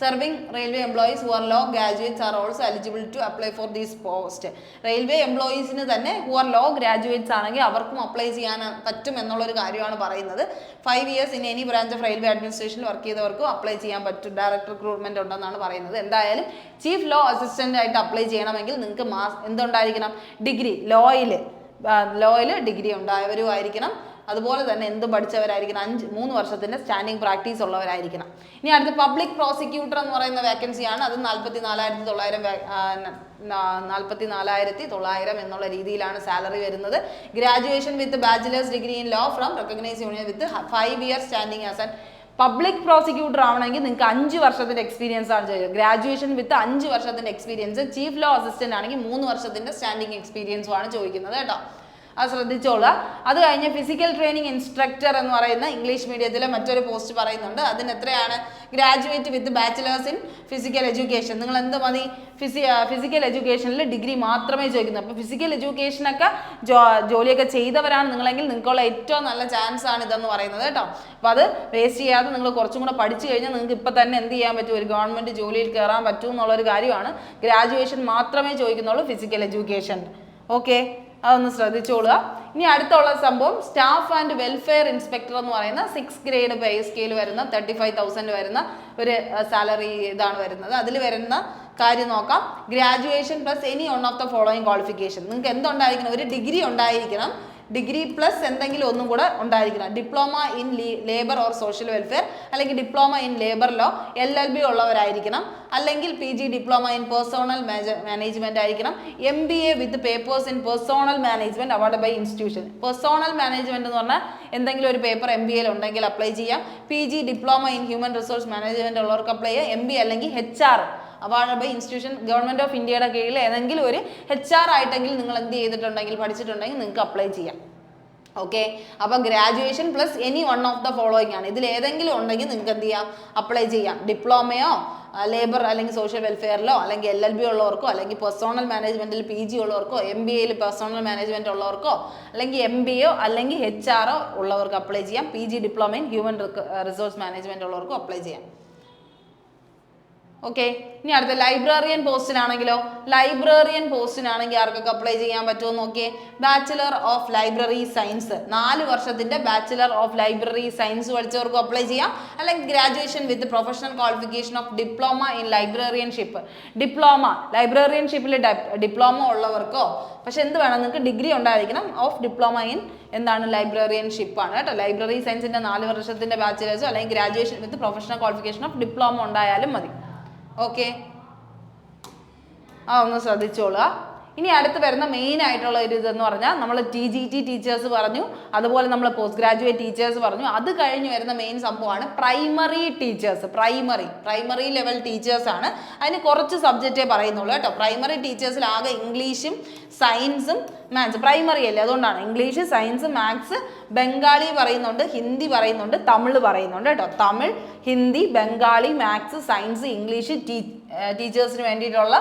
Serving railway employees who are law graduates are also eligible to apply for this post. Railway എംപ്ലോയീസിന് തന്നെ who are law graduates ആണെങ്കിൽ അവർക്കും അപ്ലൈ ചെയ്യാൻ പറ്റും എന്നുള്ളൊരു കാര്യമാണ് പറയുന്നത്. 5 years in any branch of railway administration work ചെയ്തവർക്കും അപ്ലൈ ചെയ്യാൻ പറ്റും, ഡയറക്റ്റ് റിക്രൂട്ട്മെന്റ് ഉണ്ടെന്നാണ് പറയുന്നത്. എന്തായാലും ചീഫ് ലോ അസിസ്റ്റന്റ് ആയിട്ട് അപ്ലൈ ചെയ്യണമെങ്കിൽ നിങ്ങൾക്ക് എന്തുണ്ടായിരിക്കണം? Degree, ലോയിൽ degree ഉണ്ടായവരുമായിരിക്കണം. അതുപോലെ തന്നെ എന്ത് പഠിച്ചവരായിരിക്കണം? 3 വർഷത്തിന്റെ സ്റ്റാൻഡിംഗ് പ്രാക്ടീസ് ഉള്ളവരായിരിക്കണം. ഇനി അടുത്ത പബ്ലിക് പ്രോസിക്യൂട്ടർ എന്ന് പറയുന്ന വേക്കൻസിയാണ്. അത് 44,900 എന്നുള്ള രീതിയിലാണ് സാലറി വരുന്നത്. Graduation with bachelors degree in law from recognised union with 5 years standing as an public prosecutor ആവണമെങ്കിൽ നിങ്ങൾക്ക് 5 വർഷത്തിന്റെ എക്സ്പീരിയൻസ് ആണ് ചെയ്യുക. ഗ്രാജുവേഷൻ വിത്ത് 5 വർഷത്തിന്റെ എക്സ്പീരിയൻസ്. ചീഫ് ലോ അസിസ്റ്റന്റ് ആണെങ്കിൽ 3 വർഷത്തിന്റെ സ്റ്റാൻഡിംഗ് എക്സ്പീരിയൻസും ആണ് ചോദിക്കുന്നത് കേട്ടോ. അത് ശ്രദ്ധിച്ചോളുക. അത് കഴിഞ്ഞ് ഫിസിക്കൽ ട്രെയിനിങ് ഇൻസ്ട്രക്ടർ എന്ന് പറയുന്ന ഇംഗ്ലീഷ് മീഡിയത്തിലെ മറ്റൊരു പോസ്റ്റ് പറയുന്നുണ്ട്. അതിന് എത്രയാണ്? Graduate with bachelors in physical education. നിങ്ങൾ എന്ത് മതി? ഫിസിക്കൽ എഡ്യൂക്കേഷനിൽ ഡിഗ്രി മാത്രമേ ചോദിക്കുന്നു. അപ്പോൾ ഫിസിക്കൽ എഡ്യൂക്കേഷനൊക്കെ ജോലിയൊക്കെ ചെയ്തവരാണ് നിങ്ങളെങ്കിൽ നിങ്ങൾക്കുള്ള ഏറ്റവും നല്ല ചാൻസ് ആണ് ഇതെന്ന് പറയുന്നത് കേട്ടോ. അപ്പോൾ അത് വേസ്റ്റ് ചെയ്യാതെ നിങ്ങൾ കുറച്ചും കൂടെ പഠിച്ചു കഴിഞ്ഞാൽ നിങ്ങൾക്ക് ഇപ്പം തന്നെ എന്ത് ചെയ്യാൻ പറ്റും? ഒരു ഗവൺമെൻറ് ജോലിയിൽ കയറാൻ പറ്റും എന്നുള്ളൊരു കാര്യമാണ്. ഗ്രാജുവേഷൻ മാത്രമേ ചോദിക്കുന്നുള്ളൂ ഫിസിക്കൽ എഡ്യൂക്കേഷൻ. ഓക്കെ, അതൊന്ന് ശ്രദ്ധിച്ചോളുക. ഇനി അടുത്തുള്ള സംഭവം സ്റ്റാഫ് ആൻഡ് വെൽഫെയർ ഇൻസ്പെക്ടർ എന്ന് പറയുന്ന 6th grade പേ സ്കെയിൽ വരുന്ന 35,000 വരുന്ന ഒരു സാലറി ഇതാണ് വരുന്നത്. അതിൽ വരുന്ന കാര്യം നോക്കാം. Graduation plus any one of the following qualification. നിങ്ങൾക്ക് എന്തുണ്ടായിരിക്കണം? ഒരു ഡിഗ്രി ഉണ്ടായിരിക്കണം, ഡിഗ്രി പ്ലസ് എന്തെങ്കിലും ഒന്നും കൂടെ ഉണ്ടായിരിക്കണം. Diploma in labour or social welfare, അല്ലെങ്കിൽ diploma in labour law, LLB ഉള്ളവരായിരിക്കണം, അല്ലെങ്കിൽ PG diploma in personnel management ആയിരിക്കണം, MBA with papers in personnel management award by institution. Personnel management എന്ന് പറഞ്ഞാൽ എന്തെങ്കിലും ഒരു പേപ്പർ MBA ഉണ്ടെങ്കിൽ അപ്ലൈ ചെയ്യാം. PG diploma in human resource management ഉള്ളവർക്ക് അപ്ലൈ ചെയ്യാം. MBA അല്ലെങ്കിൽ HR award by institution, government of ഇന്ത്യയുടെ കീഴിൽ ഏതെങ്കിലും ഒരു HR ആയിട്ടെങ്കിൽ നിങ്ങൾ എന്ത് ചെയ്തിട്ടുണ്ടെങ്കിൽ പഠിച്ചിട്ടുണ്ടെങ്കിൽ നിങ്ങൾക്ക് അപ്ലൈ ചെയ്യാം. ഓക്കെ, അപ്പോൾ graduation plus any one of the following ആണ്. ഇതിൽ ഏതെങ്കിലും ഉണ്ടെങ്കിൽ നിങ്ങൾക്ക് എന്ത് ചെയ്യാം? അപ്ലൈ ചെയ്യാം. ഡിപ്ലോമയോ ലേബർ അല്ലെങ്കിൽ സോഷ്യൽ വെൽഫെയറിലോ, അല്ലെങ്കിൽ LLB ഉള്ളവർക്കോ, അല്ലെങ്കിൽ പേഴ്സണൽ മാനേജ്മെന്റിൽ PG ഉള്ളവർക്കോ, MBAയിൽ പേഴ്സണൽ മാനേജ്മെന്റ് ഉള്ളവർക്കോ, അല്ലെങ്കിൽ MBA അല്ലെങ്കിൽ HR ഉള്ളവർക്ക് അപ്ലൈ ചെയ്യാം. PG diploma in human resource management ഉള്ളവർക്കും അപ്ലൈ ചെയ്യാം. ഓക്കെ, ഇനി അടുത്ത ലൈബ്രറിയൻ പോസ്റ്റിനാണെങ്കിലോ? ലൈബ്രറിയൻ പോസ്റ്റിനാണെങ്കിൽ ആർക്കൊക്കെ അപ്ലൈ ചെയ്യാൻ പറ്റുമോ നോക്കിയേ. ബാച്ചിലർ ഓഫ് ലൈബ്രറി സയൻസ്, 4 വർഷത്തിന്റെ ബാച്ചിലർ ഓഫ് ലൈബ്രറി സയൻസ് പഠിച്ചവർക്കും അപ്ലൈ ചെയ്യാം. അല്ലെങ്കിൽ graduation with professional qualification of diploma in librarianship. Diploma ലൈബ്രറിയൻഷിപ്പിൽ ഡിപ്ലോമ ഉള്ളവർക്കോ, പക്ഷെ എന്ത് വേണം? നിങ്ങൾക്ക് ഡിഗ്രി ഉണ്ടായിരിക്കണം ഓഫ് ഡിപ്ലോമ ഇൻ എന്താണ്? ലൈബ്രറിയൻഷിപ്പ് ആണ് കേട്ടോ. ലൈബ്രറി സയൻസിന്റെ 4 വർഷത്തിന്റെ ബാച്ചിലേഴ്സോ അല്ലെങ്കിൽ graduation with professional qualification of diploma ഉണ്ടായാലും മതി. ഓക്കെ, ഒന്ന് ശ്രദ്ധിച്ചോളുക. ഇനി അടുത്ത് വരുന്ന മെയിൻ ആയിട്ടുള്ള ഒരു ഇതെന്ന് പറഞ്ഞാൽ നമ്മൾ TGT ടീച്ചേഴ്സ് പറഞ്ഞു, അതുപോലെ നമ്മൾ പോസ്റ്റ് ഗ്രാജുവേറ്റ് ടീച്ചേഴ്സ് പറഞ്ഞു. അത് കഴിഞ്ഞ് വരുന്ന മെയിൻ സംഭവമാണ് primary teachers. Primary level teachers ആണ്. അതിന് കുറച്ച് സബ്ജക്റ്റേ പറയുന്നുള്ളൂ കേട്ടോ. പ്രൈമറി ടീച്ചേഴ്സിൽ ആകെ ഇംഗ്ലീഷും സയൻസും മാത്സ്, പ്രൈമറി അല്ലേ, അതുകൊണ്ടാണ് ഇംഗ്ലീഷ്, സയൻസ്, മാത്സ്, ബംഗാളി പറയുന്നുണ്ട്, ഹിന്ദി പറയുന്നുണ്ട്, തമിഴ് പറയുന്നുണ്ട് കേട്ടോ. Tamil, Hindi, Bengali, maths, science, English ടീച്ചേഴ്സിന് വേണ്ടിയിട്ടുള്ള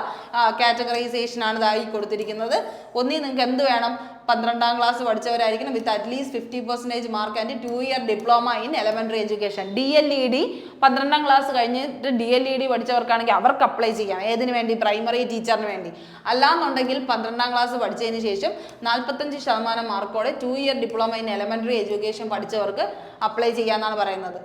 കാറ്റഗറൈസേഷൻ ആണ് ഇതായി കൊടുത്തിരിക്കുന്നത്. ഒന്നീ നിങ്ങൾക്ക് എന്ത് വേണം? 12ാം ക്ലാസ് പഠിച്ചവരായിരിക്കണം with at least 50% mark and 2 year diploma in elementary education. DLED 12ാം ക്ലാസ് കഴിഞ്ഞിട്ട് DLED പഠിച്ചവർക്കാണെങ്കിൽ അവർക്ക് അപ്ലൈ ചെയ്യാം. ഏതിനു വേണ്ടി? പ്രൈമറി ടീച്ചറിന് വേണ്ടി. അല്ലാന്നുണ്ടെങ്കിൽ 12ാം ക്ലാസ് പഠിച്ചതിന് ശേഷം 45% മാർക്കോടെ 2 year diploma in elementary education പഠിച്ചവർക്ക് അപ്ലൈ ചെയ്യാന്നാണ് പറയുന്നത്.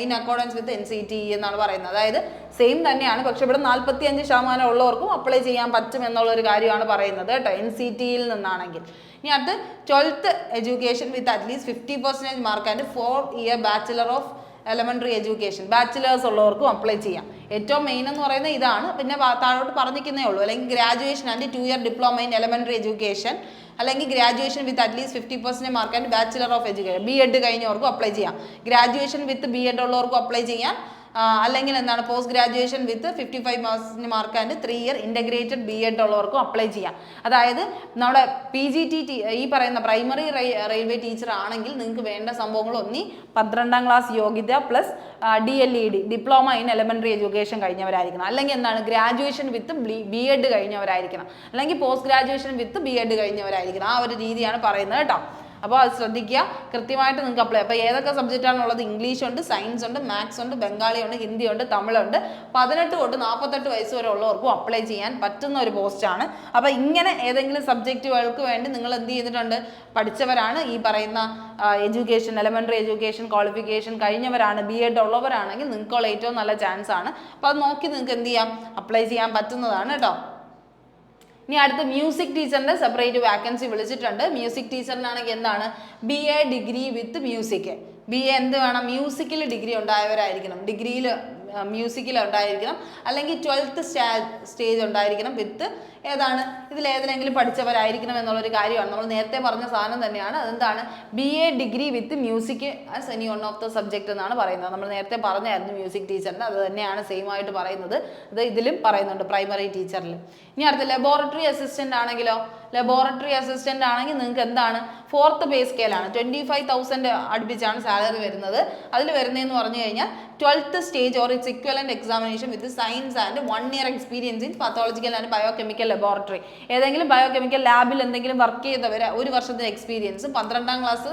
ഇൻ അക്കോർഡൻസ് വിത്ത് NCTE എന്നാണ് പറയുന്നത്. അതായത് സെയിം തന്നെയാണ്, പക്ഷെ ഇവിടെ 45% ഉള്ളവർക്കും അപ്ലൈ ചെയ്യാൻ പറ്റും എന്നുള്ളൊരു കാര്യമാണ് പറയുന്നത് കേട്ടോ, NCTEയിൽ നിന്നാണെങ്കിൽ. ഇനി അടുത്ത് 12th education with at least 50% mark and 4 year bachelor of elementary education, bachelors ഉള്ളവർക്കും അപ്ലൈ ചെയ്യാം. ഏറ്റവും മെയിൻ എന്ന് പറയുന്നത് ഇതാണ്. പിന്നെ താഴോട്ട് പറഞ്ഞിരിക്കുന്നേ ഉള്ളൂ. അല്ലെങ്കിൽ graduation and 2 year diploma in elementary education, അല്ലെങ്കിൽ graduation with at least 50% mark and bachelor of education, BEd കഴിഞ്ഞവർക്കും അപ്ലൈ ചെയ്യാം. ഗ്രാജുവേഷൻ വിത്ത് BEd ഉള്ളവർക്കും അപ്ലൈ ചെയ്യാം. അല്ലെങ്കിൽ എന്താണ്, post graduation with 55% mark and 3 year integrated BEd ഉള്ളവർക്കും അപ്ലൈ ചെയ്യാം. അതായത് നമ്മുടെ PGT ഈ പറയുന്ന പ്രൈമറി റെയിൽവേ ടീച്ചർ ആണെങ്കിൽ നിങ്ങൾക്ക് വേണ്ട സംഭവങ്ങൾ ഒന്നി 12ാം ക്ലാസ് യോഗ്യത plus DLED diploma in elementary education കഴിഞ്ഞവരായിരിക്കണം. അല്ലെങ്കിൽ എന്താണ്, ഗ്രാജുവേഷൻ വിത്ത് BEd കഴിഞ്ഞവരായിരിക്കണം. അല്ലെങ്കിൽ പോസ്റ്റ് ഗ്രാജുവേഷൻ വിത്ത് BEd കഴിഞ്ഞവരായിരിക്കണം. ആ ഒരു രീതിയാണ് പറയുന്നത് കേട്ടോ. അപ്പോൾ അത് ശ്രദ്ധിക്കുക, കൃത്യമായിട്ട് നിങ്ങൾക്ക് അപ്ലൈ. അപ്പോൾ ഏതൊക്കെ സബ്ജക്റ്റാണുള്ളത്? ഇംഗ്ലീഷ് ഉണ്ട്, സയൻസ് ഉണ്ട്, മാത്സ് ഉണ്ട്, ബംഗാളി ഉണ്ട്, ഹിന്ദി ഉണ്ട്, തമിഴുണ്ട്. 18 തൊട്ട് 48 വയസ്സ് വരെ ഉള്ളവർക്കും അപ്ലൈ ചെയ്യാൻ പറ്റുന്ന ഒരു പോസ്റ്റാണ്. അപ്പോൾ ഇങ്ങനെ ഏതെങ്കിലും സബ്ജക്റ്റുകൾക്ക് വേണ്ടി നിങ്ങൾ എന്ത് ചെയ്തിട്ടുണ്ട്, പഠിച്ചവരാണ്, ഈ പറയുന്ന എഡ്യൂക്കേഷൻ എലമെന്ററി എഡ്യൂക്കേഷൻ ക്വാളിഫിക്കേഷൻ കഴിഞ്ഞവരാണ്, BEd ഉള്ളവരാണെങ്കിൽ നിങ്ങൾക്കുള്ള ഏറ്റവും നല്ല ചാൻസ് ആണ്. അപ്പോൾ അത് നോക്കി നിങ്ങൾക്ക് എന്ത് ചെയ്യാം, അപ്ലൈ ചെയ്യാൻ പറ്റുന്നതാണ് കേട്ടോ. ഇനി അടുത്ത് മ്യൂസിക് ടീച്ചറിന്റെ സെപ്പറേറ്റ് വാക്കൻസി വിളിച്ചിട്ടുണ്ട്. മ്യൂസിക് ടീച്ചറിനാണെങ്കിൽ എന്താണ്, BA degree with music. BA എന്ത് വേണം, മ്യൂസിക്കിൽ ഡിഗ്രി ഉണ്ടായവരായിരിക്കണം, ഡിഗ്രിയിൽ മ്യൂസിക്കിൽ ഉണ്ടായിരിക്കണം, അല്ലെങ്കിൽ 12th സ്റ്റേജ് ഉണ്ടായിരിക്കണം വിത്ത് ഏതാണ്, ഇതിലേതെങ്കിലും പഠിച്ചവരായിരിക്കണം എന്നുള്ളൊരു കാര്യമാണ്. നമ്മൾ നേരത്തെ പറഞ്ഞ സാധനം തന്നെയാണ്. അതെന്താണ്, BA degree with music as any one of the subject എന്നാണ് പറയുന്നത്. നമ്മൾ നേരത്തെ പറഞ്ഞായിരുന്നു മ്യൂസിക് ടീച്ചറിൻ്റെ, അത് തന്നെയാണ് സെയിം ആയിട്ട് പറയുന്നത്. അത് ഇതിലും പറയുന്നുണ്ട്, പ്രൈമറി ടീച്ചറിൽ. ഇനി അടുത്ത ലബോറട്ടറി അസിസ്റ്റന്റ് ആണെങ്കിലോ, ലബോറട്ടറി അസിസ്റ്റന്റ് ആണെങ്കിൽ നിങ്ങൾക്ക് എന്താണ്, 4th പേ സ്കെയിലാണ്, 25,000 അടുപ്പിച്ചാണ് സാലറി വരുന്നത്. അതിൽ വരുന്നതെന്ന് പറഞ്ഞു കഴിഞ്ഞാൽ 12th stage or its equivalent examination with science and 1 year experience in pathological and biochemical laboratory. ഏതെങ്കിലും ബയോകെമിക്കൽ ലാബിൽ എന്തെങ്കിലും വർക്ക് ചെയ്തവർ 1 വർഷത്തെ എക്സ്പീരിയൻസും 12ാം ക്ലാസ്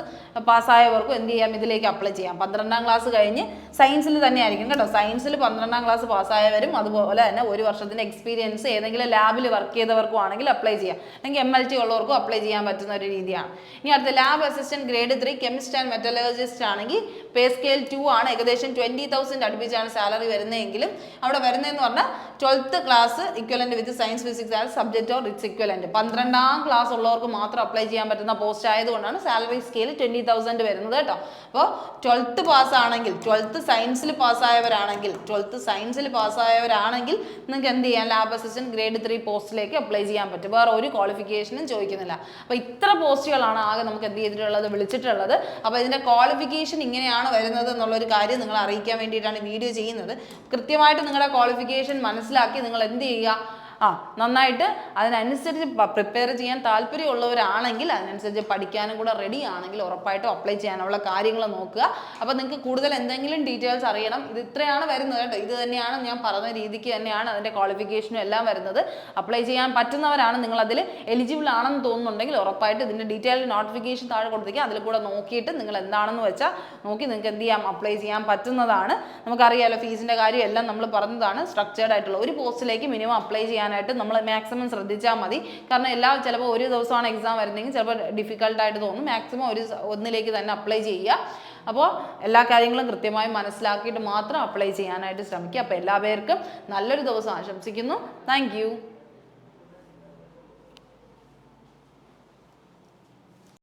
പാസ്സായവർക്കും എന്ത് ചെയ്യാം, ഇതിലേക്ക് അപ്ലൈ ചെയ്യാം. 12ാം ക്ലാസ് കഴിഞ്ഞ് സയൻസിൽ തന്നെ ആയിരിക്കും കേട്ടോ. സയൻസിൽ 12ാം ക്ലാസ് പാസ്സായവരും അതുപോലെ തന്നെ 1 വർഷത്തിന്റെ എക്സ്പീരിയൻസ് ഏതെങ്കിലും ലാബിൽ വർക്ക് ചെയ്തവർക്കും ആണെങ്കിൽ അപ്ലൈ ചെയ്യാം. അല്ലെങ്കിൽ MLT ഉള്ളവർക്കും അപ്ലൈ ചെയ്യാൻ പറ്റുന്ന ഒരു രീതിയാണ്. ഇനി അടുത്ത lab assistant grade 3 chemist and മെറ്റലർജിസ്റ്റ് ആണെങ്കിൽ പേ സ്കെയിൽ 2 ആണ്. ഏകദേശം 20,000 അടുപ്പിച്ചാണ് സാലറി വരുന്നതെങ്കിലും അവിടെ വരുന്നതെന്ന് പറഞ്ഞാൽ 12th class equivalent with science physics as subject or its equivalent. 12ാം class ഉള്ളവർക്ക് മാത്രം അപ്ലൈ ചെയ്യാൻ പറ്റുന്ന പോസ്റ്റ് ആയതുകൊണ്ടാണ് സാലറി സ്കെയിൽ 20,000 വരുന്നത് കേട്ടോ. അപ്പോൾ 12th പാസ്സാണെങ്കിൽ, 12th സയൻസിൽ പാസ്സായവരാണെങ്കിൽ, 12th സയൻസിൽ പാസ്സായവരാണെങ്കിൽ നിങ്ങൾക്ക് എന്ത് ചെയ്യാം, ലാബ് അസിസ്റ്റന്റ് ഗ്രേഡ് 3 പോസ്റ്റിലേക്ക് അപ്ലൈ ചെയ്യാൻ പറ്റും. വേറെ ഒരു ക്വാളിഫിക്കേഷനും ചോദിക്കുന്നില്ല. അപ്പോൾ ഇത്ര പോസ്റ്റുകളാണ് ആകെ നമുക്ക് എന്ത് ചെയ്തിട്ടുള്ളത്, വിളിച്ചിട്ടുള്ളത്. അപ്പോൾ ഇതിൻ്റെ ക്വാളിഫിക്കേഷൻ ഇങ്ങനെയാണ് വരുന്നത് എന്നുള്ളൊരു കാര്യം നിങ്ങളെ അറിയിക്കാൻ വേണ്ടിയിട്ടാണ് വീഡിയോ ചെയ്യുന്നത്. കൃത്യമായിട്ട് നിങ്ങളുടെ ക്വാളിഫിക്കേഷൻ മനസ്സിലാക്കി നിങ്ങൾ എന്ത് ചെയ്യുക, നന്നായിട്ട് അതിനനുസരിച്ച് പ്രിപ്പയർ ചെയ്യാൻ താല്പര്യമുള്ളവരാണെങ്കിൽ, അതിനനുസരിച്ച് പഠിക്കാനും കൂടെ റെഡി ആണെങ്കിൽ ഉറപ്പായിട്ടും അപ്ലൈ ചെയ്യാനുള്ള കാര്യങ്ങൾ നോക്കുക. അപ്പോൾ നിങ്ങൾക്ക് കൂടുതൽ എന്തെങ്കിലും ഡീറ്റെയിൽസ് അറിയണം, ഇത് ഇത്രയാണ് വരുന്നത് കേട്ടോ, ഇത് തന്നെയാണ് ഞാൻ പറഞ്ഞ രീതിക്ക് തന്നെയാണ് അതിൻ്റെ ക്വാളിഫിക്കേഷനും എല്ലാം വരുന്നത്. അപ്ലൈ ചെയ്യാൻ പറ്റുന്നവരാണ്, നിങ്ങൾ അതിൽ എലിജിബിൾ ആണെന്ന് തോന്നുന്നുണ്ടെങ്കിൽ ഉറപ്പായിട്ട് ഇതിൻ്റെ ഡീറ്റെയിൽ നോട്ടിഫിക്കേഷൻ താഴെ കൊടുത്തേക്കുക. അതിൽ കൂടെ നോക്കിയിട്ട് നിങ്ങൾ എന്താണെന്ന് വെച്ചാൽ നോക്കി നിങ്ങൾക്ക് എന്ത് ചെയ്യാം, അപ്ലൈ ചെയ്യാൻ പറ്റുന്നതാണ്. നമുക്കറിയാമല്ലോ ഫീസിൻ്റെ കാര്യം എല്ലാം നമ്മൾ പറഞ്ഞതാണ്. സ്ട്രക്ചേർഡ് ആയിട്ടുള്ള ഒരു പോസ്റ്റിലേക്ക് മിനിമം അപ്ലൈ ചെയ്യാനായിട്ട് നമ്മൾ മാക്സിമം ശ്രദ്ധിച്ചാൽ മതി. കാരണം ചിലപ്പോൾ ഒരു ദിവസമാണ് എക്സാം വരുന്നതെങ്കിൽ ചിലപ്പോൾ ഡിഫിക്കൽട്ടായിട്ട് തോന്നും. മാക്സിമം ഒന്നിലേക്ക് തന്നെ അപ്ലൈ ചെയ്യുക. അപ്പോൾ എല്ലാ കാര്യങ്ങളും കൃത്യമായി മനസ്സിലാക്കിയിട്ട് മാത്രം അപ്ലൈ ചെയ്യാനായിട്ട് ശ്രമിക്കുക. അപ്പോൾ എല്ലാവർക്കും നല്ലൊരു ദിവസം ആശംസിക്കുന്നു. താങ്ക്